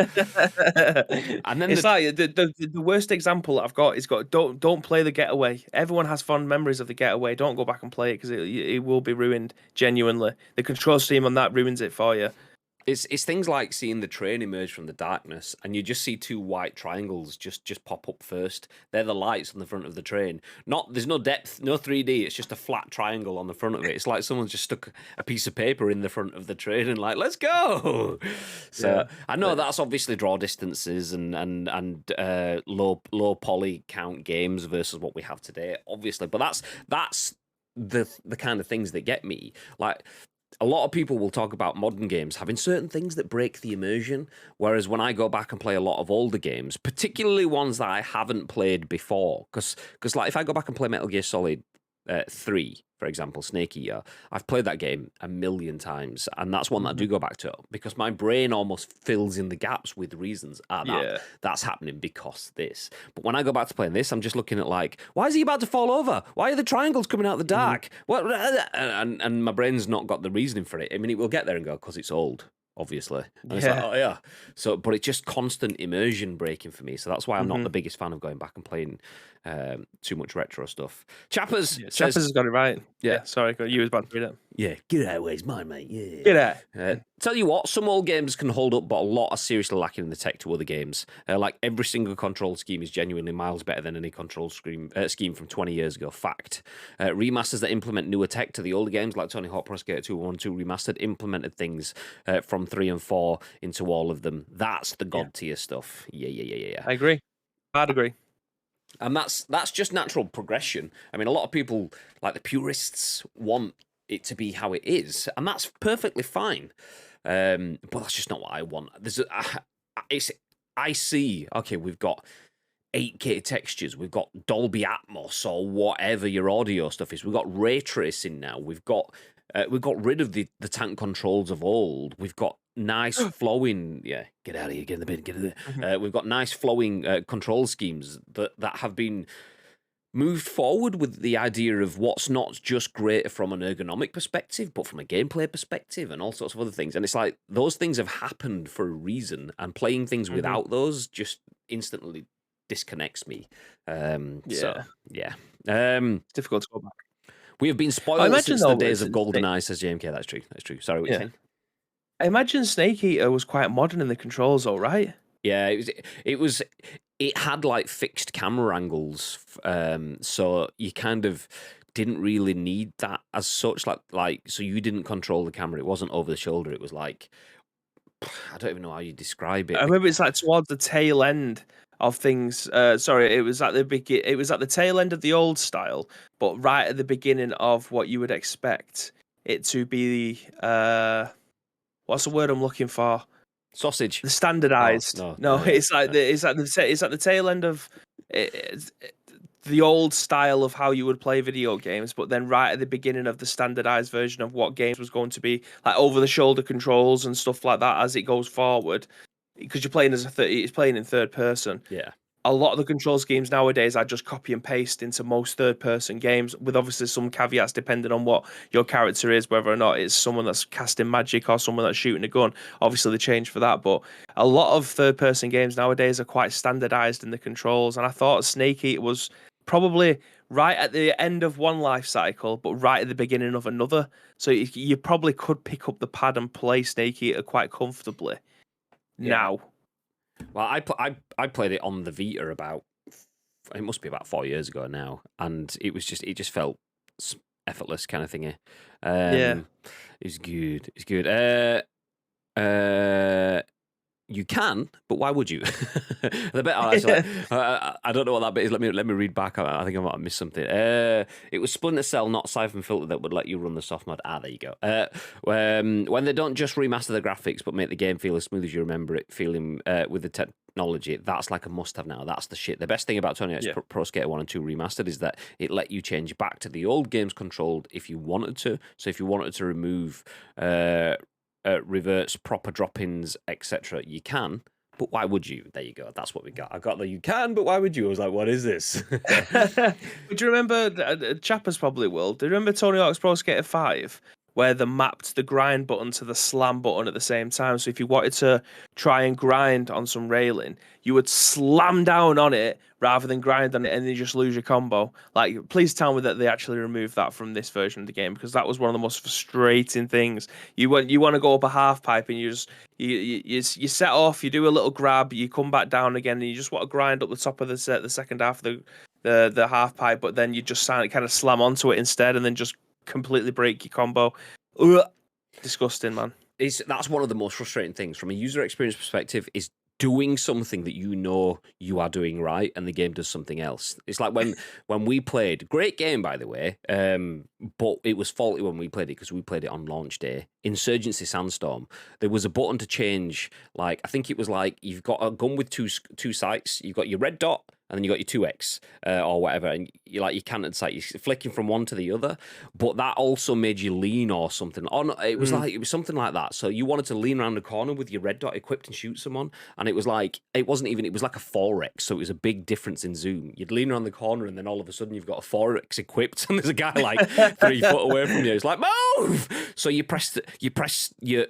And then it's like the worst example I've got is don't play the Getaway. Everyone has fond memories of the Getaway. Don't go back and play it because it will be ruined, genuinely. The control scheme on that ruins it for you. It's things like seeing the train emerge from the darkness, and you just see two white triangles just pop up first. They're the lights on the front of the train. There's no depth, no 3D. It's just a flat triangle on the front of it. It's like someone's just stuck a piece of paper in the front of the train and like, let's go. So I know that's obviously draw distances and low poly count games versus what we have today, obviously. But that's the kind of things that get me. Like, a lot of people will talk about modern games having certain things that break the immersion, whereas when I go back and play a lot of older games, particularly ones that I haven't played before, because like if I go back and play Metal Gear Solid 3, for example, Snake Eater, I've played that game a million times, and that's one that I do go back to because my brain almost fills in the gaps with reasons. That's happening because this. But when I go back to playing this, I'm just looking at like, why is he about to fall over? Why are the triangles coming out of the dark? What? And my brain's not got the reasoning for it. I mean, it will get there and go, because it's old. Obviously, and it's like, oh yeah. So, but it's just constant immersion breaking for me. So that's why I'm not the biggest fan of going back and playing too much retro stuff. Chappers has got it right. Yeah, sorry, you was about to read it. Yeah, get out of the way, it's mine, mate. Yeah, get out. Tell you what, some old games can hold up, but a lot are seriously lacking in the tech to other games. Like every single control scheme is genuinely miles better than any control scheme from 20 years ago. Fact. Remasters that implement newer tech to the older games, like Tony Hawk Pro Skater 2 and 2 Remastered, implemented things from 3 and 4 into all of them. That's the god tier stuff. Yeah. I agree. I'd agree. And that's just natural progression. I mean, a lot of people, like the purists, want it to be how it is, and that's perfectly fine. But that's just not what I want. I see, okay, we've got 8K textures, we've got Dolby Atmos or whatever your audio stuff is. We've got ray tracing now. We've got rid of the tank controls of old. We've got nice flowing, get out of here, get in the bin, get in there. We've got nice flowing control schemes that have been moved forward with the idea of what's not just great from an ergonomic perspective, but from a gameplay perspective and all sorts of other things. And it's like those things have happened for a reason, and playing things without those just instantly disconnects me. It's difficult to go back. We have been spoiled since the days of GoldenEye, says JMK. That's true. Sorry, what you saying? I imagine Snake Eater was quite modern in the controls, all right? Yeah, it had like fixed camera angles, so you kind of didn't really need that as such. Like so you didn't control the camera. It wasn't over the shoulder. It was like, I don't even know how you describe it. I remember it's like towards the tail end of things. Sorry, it was at the tail end of the old style, but right at the beginning of what you would expect it to be. What's the word I'm looking for? Sausage. The standardized. It's at the tail end of the old style of how you would play video games, but then right at the beginning of the standardized version of what games was going to be, like over the shoulder controls and stuff like that as it goes forward, because you're playing it's playing in third person. Yeah. a lot of the control schemes nowadays I just copy and paste into most third-person games, with obviously some caveats depending on what your character is, whether or not it's someone that's casting magic or someone that's shooting a gun. Obviously, they change for that, but a lot of third-person games nowadays are quite standardized in the controls, and I thought Snake Eater was probably right at the end of one life cycle, but right at the beginning of another. So you probably could pick up the pad and play Snake Eater quite comfortably now. Well, I played it on the Vita it must be about 4 years ago now, and it just felt effortless kind of thingy. It's good. It's good. You can, but why would you? The bit I don't know what that bit is. Let me read back. I think I might have missed something. It was Splinter Cell, not Syphon Filter, that would let you run the soft mod. There you go. When they don't just remaster the graphics but make the game feel as smooth as you remember it feeling with the technology, that's like a must-have now. That's the shit. The best thing about Tony Hawk's Pro Skater 1 and 2 remastered is that it let you change back to the old games controlled if you wanted to. So if you wanted to remove reverts, proper drop-ins, etc., you can, but why would you? There you go. That's what we got. I got the you can, but why would you? I was like, what is this? Do you remember, Chappers probably will, do you remember Tony Hawk's Pro Skater 5, where they mapped the grind button to the slam button at the same time? So if you wanted to try and grind on some railing, you would slam down on it rather than grind on it, and then you just lose your combo. Like, please tell me that they actually removed that from this version of the game, because that was one of the most frustrating things. You want to go up a half pipe, and you set off, you do a little grab, you come back down again, and you just want to grind up the top of the second half of the half pipe, but then you just kind of slam onto it instead, and then just completely break your combo. Ugh. Disgusting, man. That's one of the most frustrating things from a user experience perspective, is doing something that you know you are doing right and the game does something else. It's like when we played, great game by the way, but it was faulty when we played it because we played it on launch day, Insurgency Sandstorm. There was a button to change, like, I think it was like, you've got a gun with two sights, you've got your red dot and then you got your 2x or whatever, and you canted sight, you're flicking from one to the other, but that also made you lean or something. Oh no, it was like, it was something like that. So you wanted to lean around the corner with your red dot equipped and shoot someone, and it was like, it wasn't even, it was like a 4x, so it was a big difference in zoom. You'd lean around the corner and then all of a sudden you've got a 4x equipped and there's a guy like 3 foot away from you. It's like, move! So you press your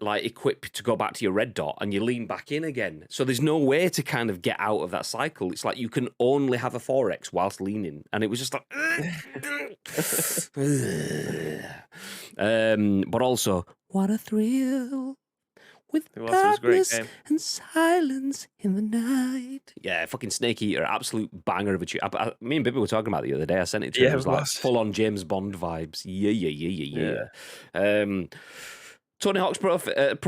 equip to go back to your red dot and you lean back in again. So there's no way to kind of get out of that cycle. It's like you can only have a 4x whilst leaning. And it was just like... but also, what a thrill with darkness and silence in the night. Yeah, fucking Snake Eater, absolute banger of a tune. Me and Bibby were talking about it the other day. I sent it to him. It was like full-on James Bond vibes. Yeah. Tony Hawk's Pro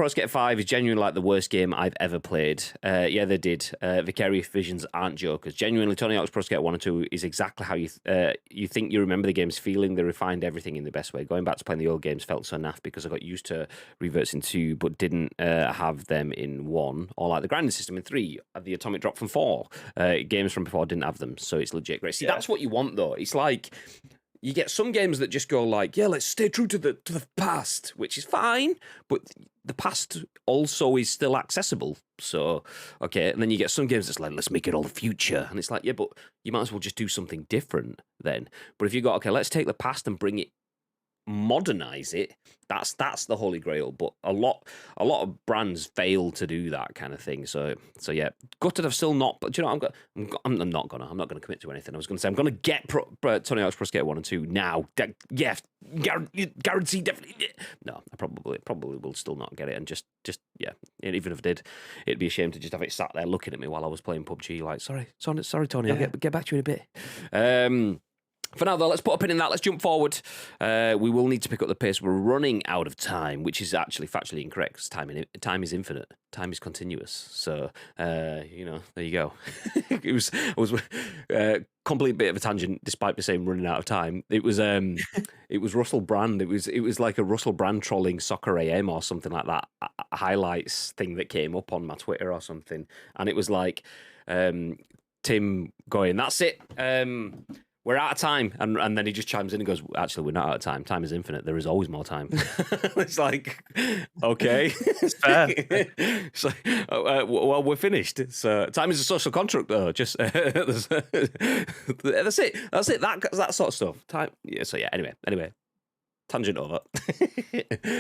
Skater 5 is genuinely like the worst game I've ever played. Yeah, they did. Vicarious visions aren't jokers. Genuinely, Tony Hawk's Pro Skater 1 and 2 is exactly how you think you remember the game's feeling. They refined everything in the best way. Going back to playing the old games felt so naff because I got used to reverts in 2, but didn't have them in 1. Or like the grinding system in 3, the atomic drop from 4. Games from before didn't have them, so it's legit great. See, that's what you want, though. It's like... You get some games that just go like, yeah, let's stay true to the past, which is fine, but the past also is still accessible. So, okay, and then you get some games that's like, let's make it all the future. And it's like, yeah, but you might as well just do something different then. But if you got, okay, let's take the past and bring it, modernize it, that's the holy grail. But a lot of brands fail to do that kind of thing. So yeah, gutted I've still not. But you know, I'm not gonna commit to anything. I was gonna say I'm gonna get Tony Hawk's Pro Skater 1 and 2 now. Yeah, guarantee definitely. No, I probably will still not get it. And just yeah, even if I did, it'd be a shame to just have it sat there looking at me while I was playing PUBG. Like, sorry Tony, I'll get back to you in a bit. For now, though, let's put a pin in that. Let's jump forward. We will need to pick up the pace. We're running out of time, which is actually factually incorrect because time is infinite. Time is continuous. So, there you go. It was a complete bit of a tangent, despite me saying running out of time. It was Russell Brand. It was like a Russell Brand trolling Soccer AM or something like that. A highlights thing that came up on my Twitter or something, and it was like Tim going, "That's it. we're out of time. And then he just chimes in and goes, actually, we're not out of time. Time is infinite. There is always more time. It's like, okay. It's fair. It's like, well, we're finished. So time is a social construct, though. Just that's it. That's it. That sort of stuff. Time. Yeah. So yeah. Anyway. Tangent over.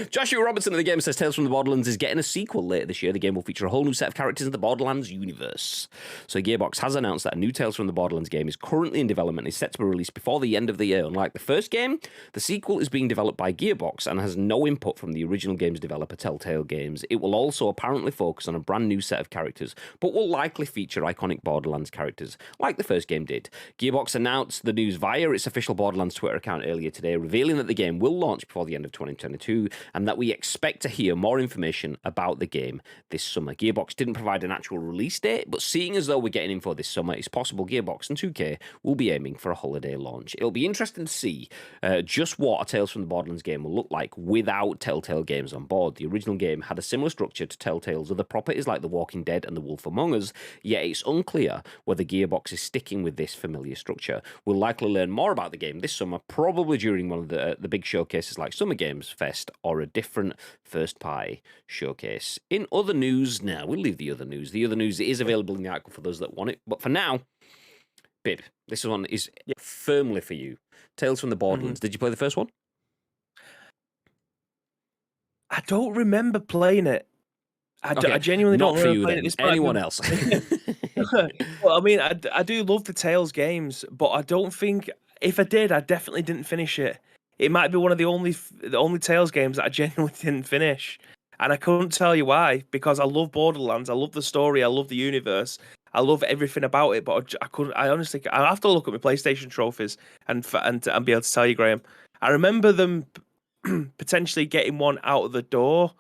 Joshua Robertson of the game says Tales from the Borderlands is getting a sequel later this year. The game will feature a whole new set of characters in the Borderlands universe. So Gearbox has announced that a new Tales from the Borderlands game is currently in development and is set to be released before the end of the year. Unlike the first game, the sequel is being developed by Gearbox and has no input from the original game's developer Telltale Games. It will also apparently focus on a brand new set of characters, but will likely feature iconic Borderlands characters, like the first game did. Gearbox announced the news via its official Borderlands Twitter account earlier today, revealing that the game will launch before the end of 2022 and that we expect to hear more information about the game this summer. Gearbox didn't provide an actual release date, but seeing as though we're getting info this summer, it's possible Gearbox and 2K will be aiming for a holiday launch. It'll be interesting to see just what a Tales from the Borderlands game will look like without Telltale Games on board. The original game had a similar structure to Telltale's other properties like The Walking Dead and The Wolf Among Us, yet it's unclear whether Gearbox is sticking with this familiar structure. We'll likely learn more about the game this summer, probably during one of the big showcases like Summer Games Fest or a different first-party showcase. In other news, now we'll leave the other news. The other news is available in the article for those that want it, but for now, Bib, this one is firmly for you. Tales from the Borderlands. Did you play the first one? I don't remember playing it. I genuinely not don't for remember you playing then. it. Anyone else? Well, I mean, I do love the Tales games, but I don't think if I did, I definitely didn't finish it. It might be one of the only Tales games that I genuinely didn't finish, and I couldn't tell you why. Because I love Borderlands, I love the story, I love the universe, I love everything about it. But I couldn't. I honestly, I have to look at my PlayStation trophies and be able to tell you, Graham. I remember them potentially getting one out of the door,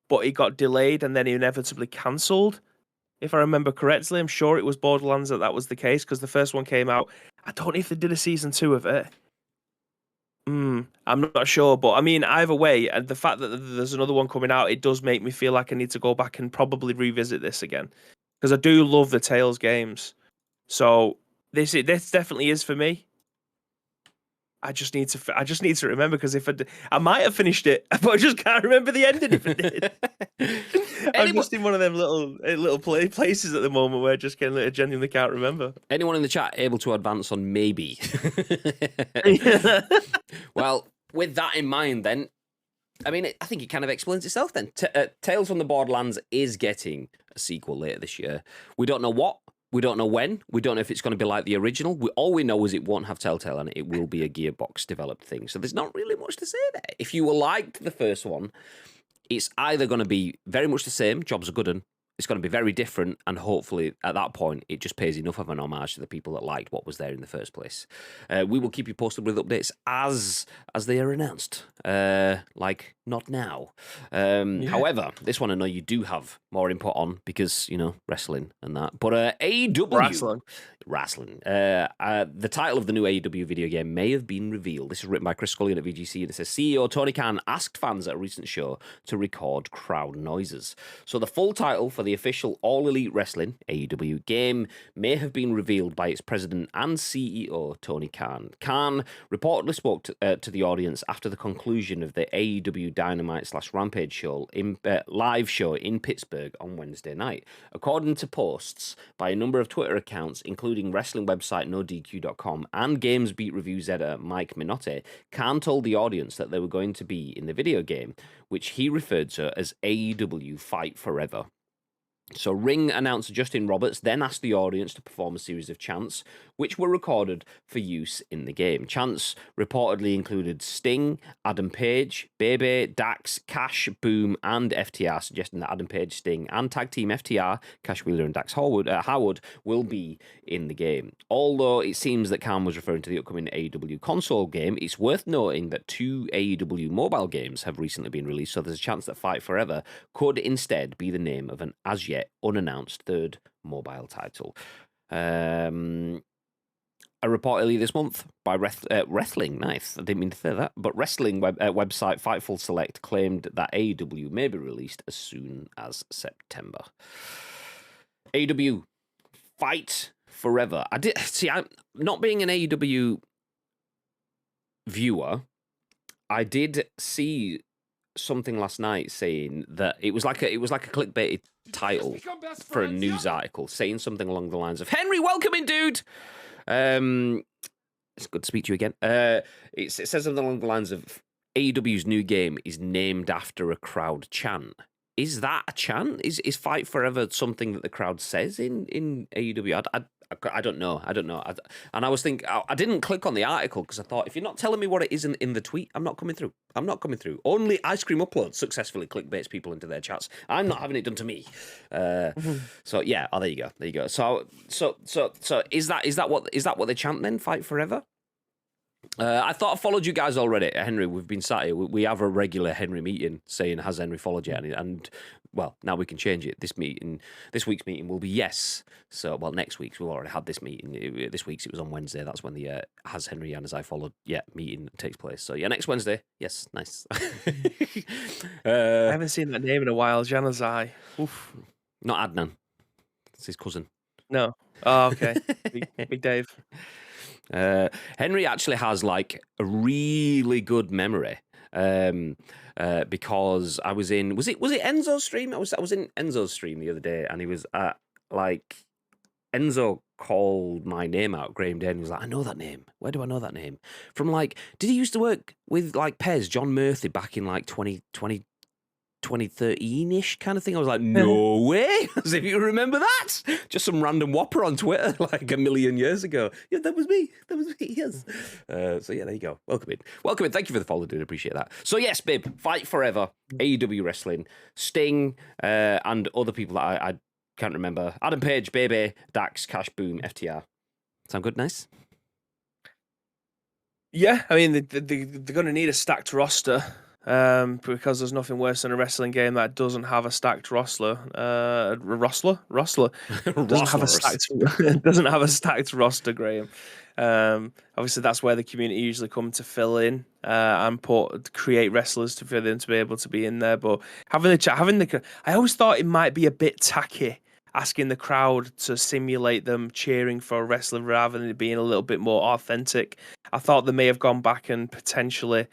but it got delayed and then inevitably cancelled. If I remember correctly, I'm sure it was Borderlands that was the case because the first one came out. I don't know if they did a season 2 of it. I'm not sure, but I mean, either way, and the fact that there's another one coming out, it does make me feel like I need to go back and probably revisit this again because I do love the Tales games. So this definitely is for me. I just need to remember because I might have finished it, but I just can't remember the ending if I did. I'm just in one of them little places at the moment where I just genuinely can't remember. Anyone in the chat able to advance on maybe? Well, with that in mind, then, I mean, I think it kind of explains itself. Then, Tales from the Borderlands is getting a sequel later this year. We don't know what. We don't know when. We don't know if it's going to be like the original. All we know is it won't have Telltale and it will be a Gearbox developed thing. So there's not really much to say there. If you liked the first one, it's either going to be very much the same, jobs are good, and it's going to be very different, and hopefully at that point it just pays enough of an homage to the people that liked what was there in the first place. We will keep you posted with updates as they are announced. Like not now. However, this one I know you do have more input on because, you know, wrestling and that. But AEW wrestling. The title of the new AEW video game may have been revealed. This is written by Chris Scullion at VGC, and it says CEO Tony Khan asked fans at a recent show to record crowd noises. So the full title for the official All Elite Wrestling AEW game may have been revealed by its president and CEO Tony Khan. Khan reportedly spoke to the audience after the conclusion of the AEW Dynamite / Rampage show live show in Pittsburgh on Wednesday night. According to posts by a number of Twitter accounts, including wrestling website NoDQ.com and Games Beat Reviews editor Mike Minotti, Khan told the audience that they were going to be in the video game, which he referred to as AEW Fight Forever. So ring announcer Justin Roberts then asked the audience to perform a series of chants, which were recorded for use in the game. Chants reportedly included Sting, Adam Page, Bebe, Dax, Cash, Boom, and FTR, suggesting that Adam Page, Sting, and tag team FTR, Cash Wheeler and Dax Howard will be in the game. Although it seems that Khan was referring to the upcoming AEW console game, it's worth noting that 2 AEW mobile games have recently been released, so there's a chance that Fight Forever could instead be the name of an as-yet unannounced third mobile title. A report earlier this month by Wrestling, nice, I didn't mean to say that, but wrestling website Fightful Select claimed that AEW may be released as soon as September. AEW Fight Forever. I'm not being an AEW viewer, I did see something last night saying that it was like a clickbait title for a news article saying something along the lines of "Henry, welcome in, dude." It's good to speak to you again. It says something along the lines of AEW's new game is named after a crowd chant. Is that a chant? Is Fight Forever something that the crowd says in AEW? I don't know. And I was thinking, I didn't click on the article because I thought, if you're not telling me what it is in the tweet, I'm not coming through. Only Ice Cream Upload successfully clickbaits people into their chats. I'm not having it done to me. So yeah, there you go. So is that what they chant then? Fight Forever? I thought I followed you guys already, Henry. We've been sat here. We have a regular Henry meeting saying, "Has Henry followed you?" And well, now we can change it. This week's meeting will be yes. So, well, next week's we've already had this meeting. This week's it was on Wednesday. That's when the "Has Henry and Has I followed?" meeting takes place. So yeah, next Wednesday. Yes, nice. I haven't seen that name in a while. Janazai. Oof. Not Adnan. It's his cousin. No. Oh, okay. Big Dave. Henry actually has like a really good memory because I was in was it Enzo's stream? I was in Enzo's stream the other day, and he was like Enzo called my name out. Graham Dane was like, "I know that name. Where do I know that name from? Like, did he used to work with like Pez, John Murphy back in like 2013-ish kind of thing?" I was like, no way, as if you remember that. Just some random whopper on Twitter like a million years ago. Yeah, that was me, yes. So yeah, there you go. Welcome in. Thank you for the follow, dude. Appreciate that. So yes, Bib, Fight Forever, AEW Wrestling, Sting, and other people that I can't remember. Adam Page, Baby, Dax, Cash Boom, FTR. Sound good? Nice? Yeah, I mean, they're going to need a stacked roster. Because there's nothing worse than a wrestling game that doesn't have a stacked roster. Doesn't have a stacked roster, Graham. Obviously, that's where the community usually come to fill in and create wrestlers for them to be able to be in there. But I always thought it might be a bit tacky, asking the crowd to simulate them cheering for a wrestler rather than it being a little bit more authentic. I thought they may have gone back and potentially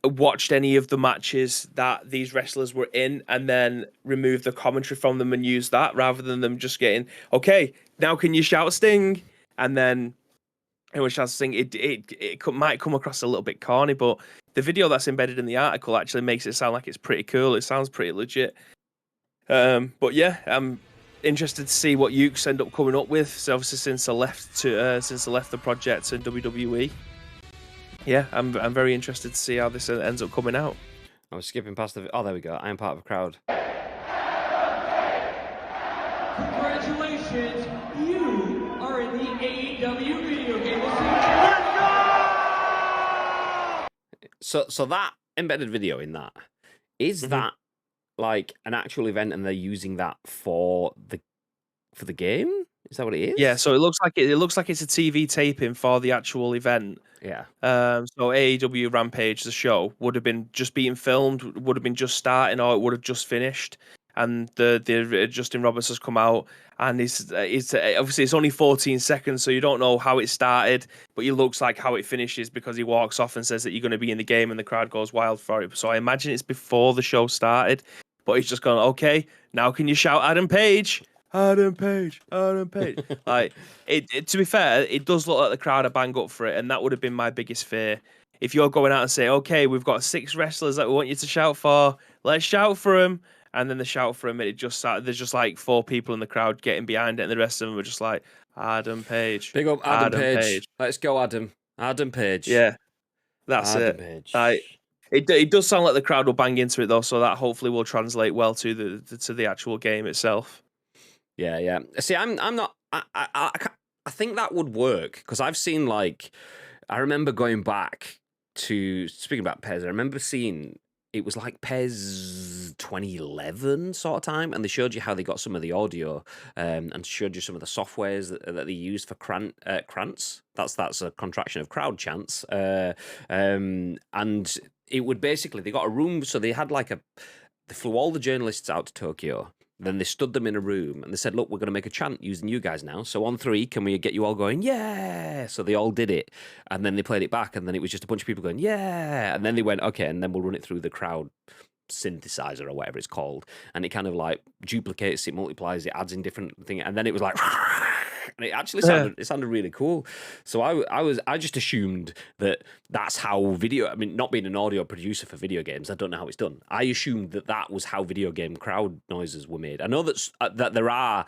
watched any of the matches that these wrestlers were in and then remove the commentary from them and use that rather than them just getting, "Okay, now can you shout Sting?" And then everyone shouts Sting. It might come across a little bit corny, but the video that's embedded in the article actually makes it sound like it's pretty cool. It sounds pretty legit. But yeah, I'm interested to see what Ukes end up coming up with. So obviously since I left the project in WWE. Yeah, I'm very interested to see how this ends up coming out. I was skipping past oh, there we go. I am part of a crowd. Congratulations, you are in the AEW video game. So that embedded video in that, is that like an actual event and they're using that for the game? Is that what it is? Yeah, so it looks like it's a TV taping for the actual event. Yeah. So AEW Rampage, the show, would have been just being filmed, would have been just starting, or it would have just finished. And the Justin Roberts has come out, and it's obviously it's only 14 seconds, so you don't know how it started, but it looks like how it finishes because he walks off and says that you're going to be in the game, and the crowd goes wild for it. So I imagine it's before the show started, but he's just gone, "Okay, now can you shout Adam Page? Adam Page." Like to be fair, it does look like the crowd are bang up for it, and that would have been my biggest fear. If you're going out and say, "Okay, we've got 6 wrestlers that we want you to shout for, let's shout for them," and then they shout for him, and there's just like 4 people in the crowd getting behind it, and the rest of them are just like, "Adam Page, big up Adam Page. Let's go, Adam Page." Yeah, that's Adam it. Page. It does sound like the crowd will bang into it though, so that hopefully will translate well to the actual game itself. Yeah. See, I'm not. I think that would work because I've seen like, I remember going back to speaking about Pez. I remember seeing it was like Pez 2011 sort of time, and they showed you how they got some of the audio and showed you some of the softwares that they used for crants. That's a contraction of crowd chants, and it would basically they got a room, so they had like they flew all the journalists out to Tokyo. Then they stood them in a room and they said, look, we're going to make a chant using you guys now. So on 3, can we get you all going, yeah? So they all did it. And then they played it back. And then it was just a bunch of people going, yeah. And then they went, okay, and then we'll run it through the crowd synthesizer or whatever it's called. And it kind of like duplicates it, multiplies it, adds in different things. And then it was like... And it actually sounded really cool. So I just assumed that that's how video. I mean, not being an audio producer for video games, I don't know how it's done. I assumed that was how video game crowd noises were made. I know that there are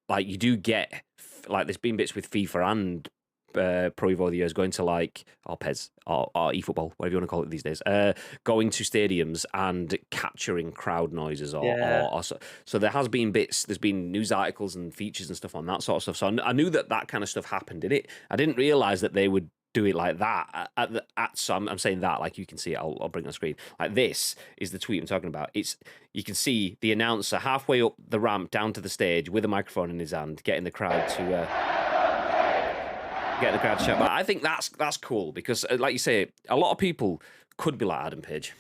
like you do get like there's been bits with FIFA and Pro Evo the years going to like or PES or eFootball, whatever you want to call it these days, going to stadiums and capturing crowd noises or so there has been bits, there's been news articles and features and stuff on that sort of stuff. So I knew that kind of stuff happened in it. I didn't realize that they would do it like that so I'm saying that, like, you can see it, I'll bring it on screen. Like, this is the tweet I'm talking about. You can see the announcer halfway up the ramp down to the stage with a microphone in his hand, getting the crowd to shout. But I think that's cool because, like you say, a lot of people could be like Adam Page.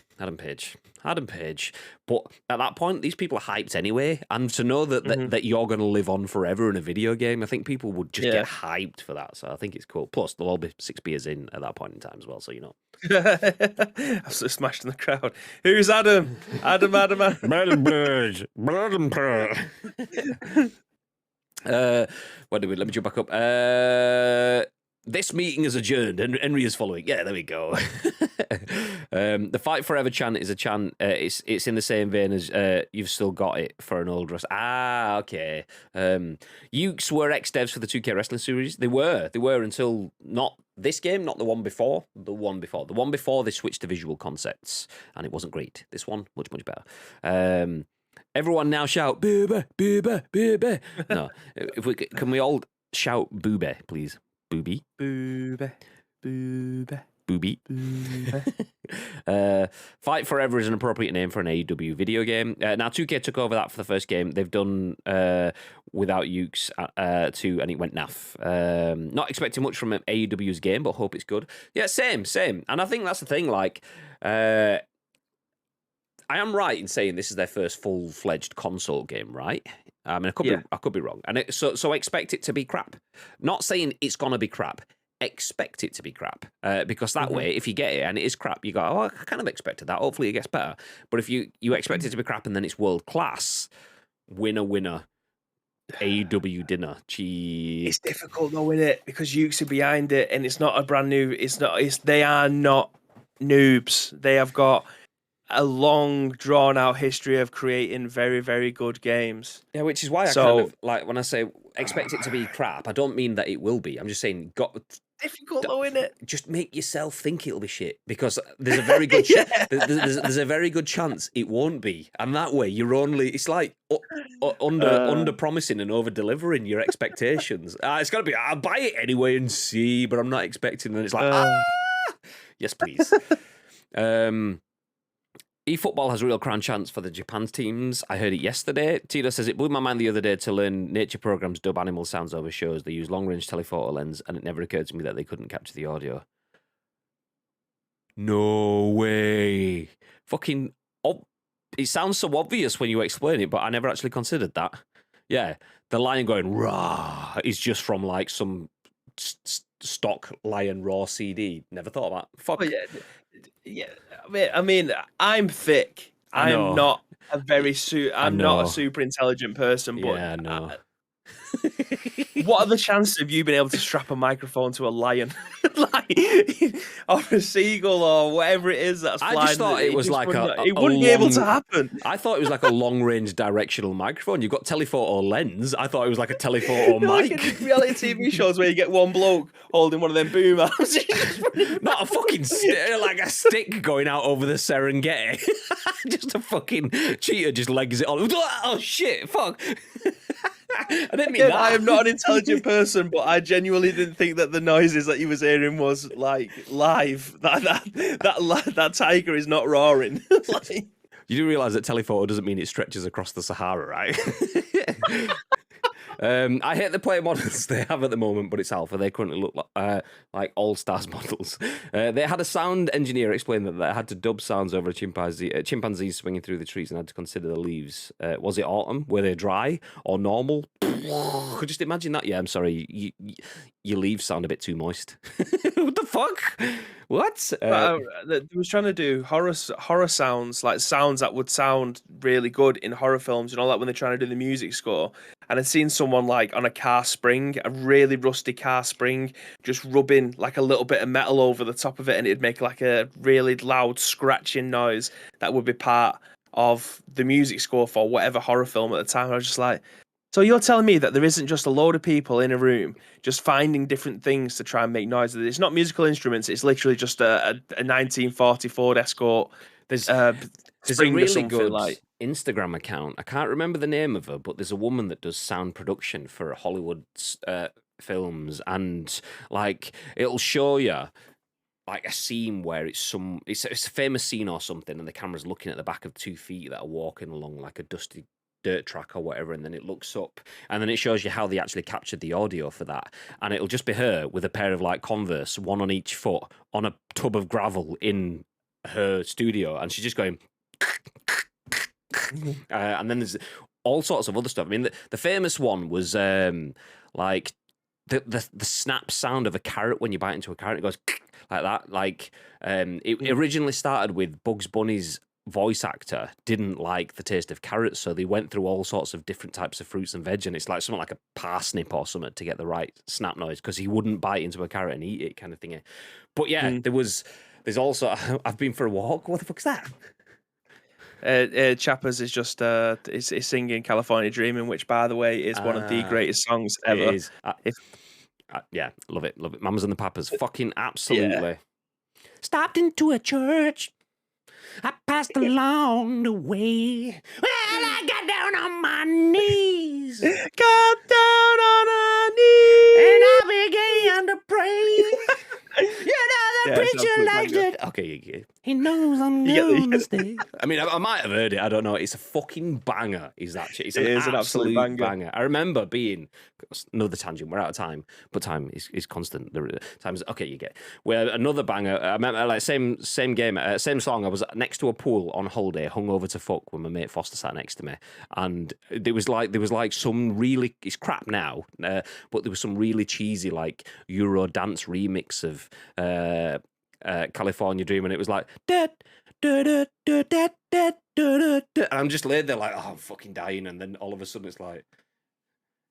But at that point, these people are hyped anyway. And to know that you're going to live on forever in a video game, I think people would just get hyped for that. So I think it's cool. Plus, they'll all be 6 beers in at that point in time as well. So, you know. Absolutely smashed in the crowd. Who's Adam? Adam Page. Let me jump back up. This meeting is adjourned and Henry is following. Yeah, there we go. The Fight Forever chant is a chant. It's in the same vein as You've Still Got It for an old wrestler. Ah, okay. Ukes were ex-devs for the 2K Wrestling series. They were until not this game, not the one before. The one before they switched to visual concepts, and it wasn't great. This one, much better. Everyone now shout booba, booba, booba. No, can we all shout booba, please? Booby, booba, booba, booby. Fight Forever is an appropriate name for an AEW video game. Now 2K took over that for the first game. They've done without Ukes too, and it went naff. Not expecting much from AEW's game, but hope it's good. Yeah, same. And I think that's the thing. Like, I am right in saying this is their first full-fledged console game, right? I mean, I could be wrong. And so expect it to be crap. Not saying it's gonna be crap. Expect it to be crap, because that way, if you get it and it is crap, you go, oh, I kind of expected that. Hopefully, it gets better. But if you expect it to be crap and then it's world class, winner. AEW dinner. Gee, it's difficult though, isn't it? Because Ukes are behind it, and it's not a brand new. They are not noobs. They have got a long, drawn-out history of creating very, very good games. Yeah, which is why I kind of, like, when I say expect it to be crap, I don't mean that it will be. I'm just saying, difficult though, isn't it? Just make yourself think it'll be shit, because there's a very good there's a very good chance it won't be, and that way it's like under promising and over delivering your expectations. It's got to be, I'll buy it anyway and see, but I'm not expecting, and it's like yes, please. eFootball has a real crown chance for the Japan teams. I heard it yesterday. Tito says, it blew my mind the other day to learn nature programs dub animal sounds over shows. They use long-range telephoto lens, and it never occurred to me that they couldn't capture the audio. No way. Fucking... it sounds so obvious when you explain it, but I never actually considered that. Yeah, the lion going, rah, is just from, like, some stock lion raw CD. Never thought of that. Fuck. Oh, yeah. I mean, I'm thick. I'm not a not a super intelligent person, but yeah, I know. What are the chances of you being able to strap a microphone to a lion, or a seagull, or whatever it is that's flying? I just thought it was like it wouldn't be able to happen. I thought it was like a long-range directional microphone. You've got telephoto lens. I thought it was like a telephoto mic. Like reality TV shows where you get one bloke holding one of them boom arms. Not a fucking like a stick going out over the Serengeti. Just a fucking cheetah just legs it on. Oh shit! Fuck. I didn't mean that. I am not an intelligent person, but I genuinely didn't think that the noises that he was hearing was like live. That tiger is not roaring. Like... You do realise that telephoto doesn't mean it stretches across the Sahara, right? I hate the player models they have at the moment, but it's alpha. They currently look like all-stars models. They had a sound engineer explain that they had to dub sounds over a chimpanzee swinging through the trees and had to consider the leaves. Was it autumn? Were they dry or normal? Could just imagine that. Yeah, I'm sorry. Your leaves sound a bit too moist. What the fuck? What? They was trying to do horror sounds, like sounds that would sound really good in horror films and all that when they're trying to do the music score. And I'd seen someone like on a car spring, a really rusty car spring, just rubbing like a little bit of metal over the top of it, and it'd make like a really loud scratching noise that would be part of the music score for whatever horror film at the time. I was just like, so you're telling me that there isn't just a load of people in a room just finding different things to try and make noise? It's not musical instruments. It's literally just a 1940 Ford Escort. There's a really good like Instagram account. I can't remember the name of her, but there's a woman that does sound production for Hollywood films, and like it'll show you like a scene where it's a famous scene or something, and the camera's looking at the back of 2 feet that are walking along like a dusty dirt track or whatever, and then it looks up and then it shows you how they actually captured the audio for that, and it'll just be her with a pair of like Converse, one on each foot, on a tub of gravel in her studio, and she's just going and then there's all sorts of other stuff. I mean, the famous one was like the snap sound of a carrot when you bite into a carrot. It goes like that. Like it originally started with Bugs Bunny's voice actor didn't like the taste of carrots, so they went through all sorts of different types of fruits and veg, and it's like something like a parsnip or something to get the right snap noise, because he wouldn't bite into a carrot and eat it, kind of thing. But yeah, there's also I've been for a walk. What the fuck's that? Chappers is just is singing California Dreaming, which by the way is one of the greatest songs ever. It is. Yeah, love it. Mamas and the Papas, fucking absolutely. Yeah. Stopped into a church. I passed along the way. Well, I got down on my knees. Got down on our knees. And I began to pray. You know, the preacher likes it. Okay, he knows I'm going to stay. I mean, I might have heard it. I don't know. It's a fucking banger. It's an absolute banger. I remember being, another tangent, we're out of time, but time is constant. Time's, okay, you get. Where another banger, I remember, like, same game, same song. I was next to a pool on holiday, hungover to fuck, when my mate Foster sat next to me. And there was like some really, it's crap now, but there was some really cheesy, like, Euro dance remix of California Dream, and it was like and I'm just laid there like, oh, I'm fucking dying, and then all of a sudden it's like,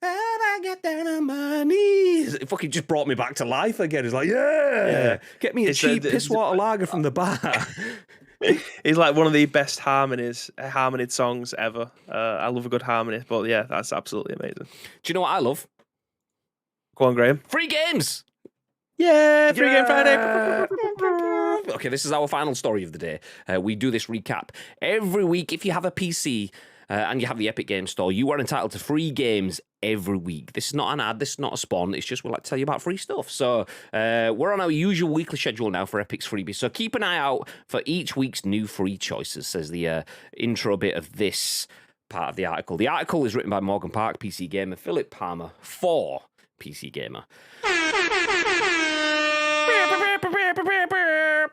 and I get down on my knees. It fucking just brought me back to life again. It's like, yeah. Get me a cheap piss water lager from the bar. It's like one of the best harmony songs ever. I love a good harmony, but yeah, that's absolutely amazing. Do you know what I love? Go on, Graham. Free games. Yeah, Free Game Friday. Okay, this is our final story of the day. We do this recap every week. If you have a PC and you have the Epic Games Store, you are entitled to free games every week. This is not an ad. This is not a spawn. It's just we like to tell you about free stuff. So we're on our usual weekly schedule now for Epic's freebies. So keep an eye out for each week's new free choices, says the intro bit of this part of the article. The article is written by Morgan Park, PC Gamer, Philip Palmer for PC Gamer.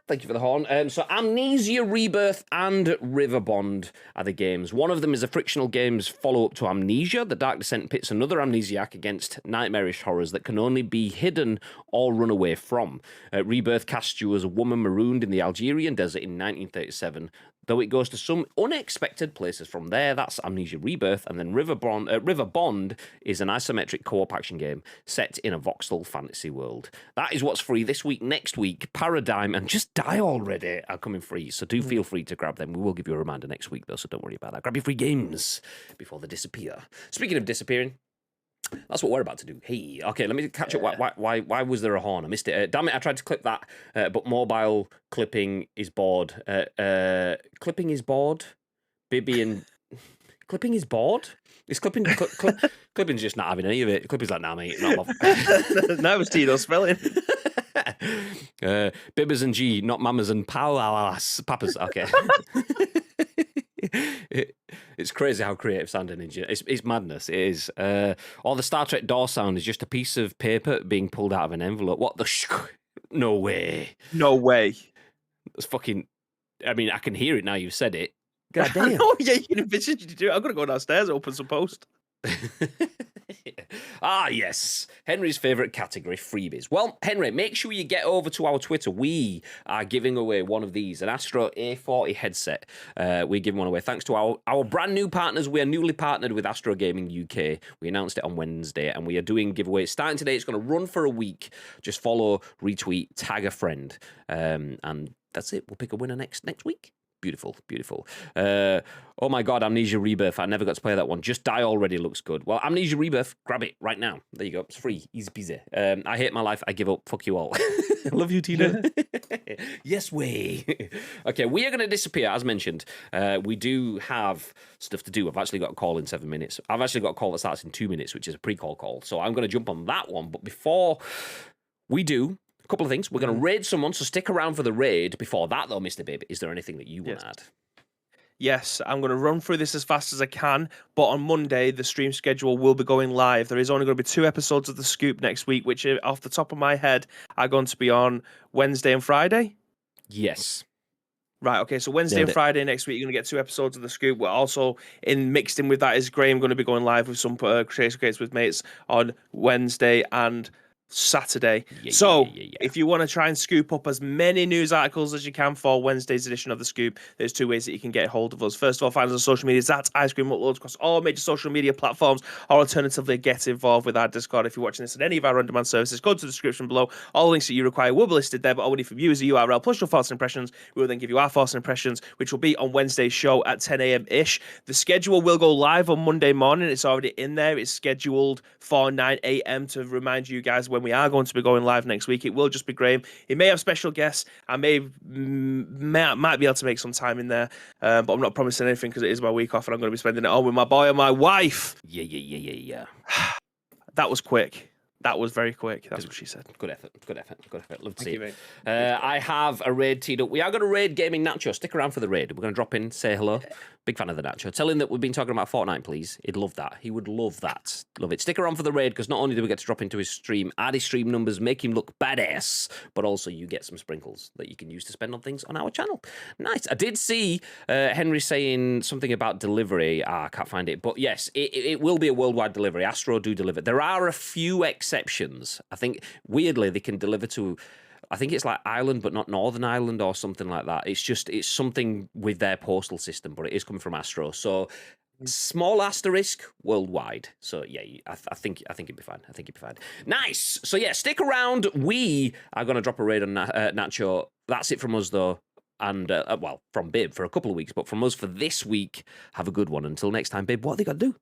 Thank you for the horn. So Amnesia Rebirth and Riverbond are the games. One of them is a frictional game's follow-up to Amnesia. The Dark Descent pits another amnesiac against nightmarish horrors that can only be hidden or run away from. Rebirth casts you as a woman marooned in the Algerian desert in 1937, though it goes to some unexpected places from there. That's Amnesia Rebirth. And then Riverbond is an isometric co-op action game set in a voxel fantasy world. That is what's free this week. Next week, Paradigm and Just Die Already are coming free, so do feel free to grab them. We will give you a reminder next week, though, so don't worry about that. Grab your free games before they disappear. Speaking of disappearing, that's what we're about to do. Hey, okay, let me catch up. Why was there a horn? I missed it. Damn it, I tried to clip that, but mobile clipping is bored. Clipping is bored. Bibby and... Clipping is bored? Is clipping... Clipping's just not having any of it. Clipping's like, nah, mate. Not That was Tito's spelling. Bibbers and G, not mamas and papas. Okay. It's crazy how creative sounding is. It's madness. It is. Or the Star Trek door sound is just a piece of paper being pulled out of an envelope. What the No way. No way. It's fucking... I mean, I can hear it now you've said it. God damn. Oh, yeah, you can envision you to do it. I'm going to go downstairs, open some post. Ah, yes. Henry's favourite category, freebies. Well, Henry, make sure you get over to our Twitter. We are giving away one of these, an Astro A40 headset. We're giving one away thanks to our brand new partners. We are newly partnered with Astro Gaming UK. We announced it on Wednesday, and we are doing giveaways. Starting today, it's going to run for a week. Just follow, retweet, tag a friend, and that's it. We'll pick a winner next week. Beautiful, beautiful. Oh my God, Amnesia Rebirth. I never got to play that one. Just Die already looks good. Well, Amnesia Rebirth, grab it right now. There you go. It's free. Easy peasy. I hate my life. I give up. Fuck you all. Love you, Tina. Yes, way. Okay, we are going to disappear, as mentioned. We do have stuff to do. I've actually got a call in 7 minutes. I've actually got a call that starts in 2 minutes, which is a pre-call call. So I'm going to jump on that one. But before we do... A couple of things. We're going to raid someone, so stick around for the raid. Before that, though, Mr. Bibb, is there anything that you want to add? Yes, I'm going to run through this as fast as I can, but on Monday, the stream schedule will be going live. There is only going to be 2 episodes of The Scoop next week, which, off the top of my head, are going to be on Wednesday and Friday. Yes. Right, okay, so Wednesday and Friday next week, you're going to get 2 episodes of The Scoop. We're also, mixed in with that is Graham going to be going live with some Creates with Mates on Wednesday and Saturday. If you want to try and scoop up as many news articles as you can for Wednesday's edition of The Scoop, there's 2 ways that you can get hold of us. First of all, find us on social media. That's Ice Cream Uploads across all major social media platforms, or alternatively, get involved with our Discord. If you're watching this on any of our on-demand services, go to the description below. All links that you require will be listed there, but all we need from you is a URL plus your thoughts and impressions. We will then give you our thoughts and impressions, which will be on Wednesday's show at 10 a.m.-ish. The schedule will go live on Monday morning. It's already in there. It's scheduled for 9 a.m. to remind you guys when we are going to be going live next week. It will just be Graham. He may have special guests. I might be able to make some time in there, but I'm not promising anything because it is my week off and I'm going to be spending it all with my boy and my wife. Yeah. That was quick. That was very quick. That's what she said. Good effort. Love to see you, it. mate. I have a raid teed up. We are going to raid Gaming Nacho. Stick around for the raid. We're going to drop in, say hello. Big fan of the Nacho. Tell him that we've been talking about Fortnite, please. He'd love that. He would love that. Love it. Stick around for the raid because not only do we get to drop into his stream, add his stream numbers, make him look badass, but also you get some sprinkles that you can use to spend on things on our channel. Nice. I did see Henry saying something about delivery. I can't find it. But yes, it will be a worldwide delivery. Astro do deliver. There are a few exceptions. I think, weirdly, they can deliver to... I think it's like Ireland, but not Northern Ireland or something like that. It's something with their postal system, but it is coming from Astro. So small asterisk worldwide. So yeah, I think it'd be fine. Nice. So yeah, stick around. We are going to drop a raid on Nacho. That's it from us though. And well, from Bib for a couple of weeks, but from us for this week. Have a good one. Until next time, Bib. What have they got to do?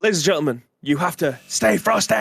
Ladies and gentlemen, you have to stay frosty.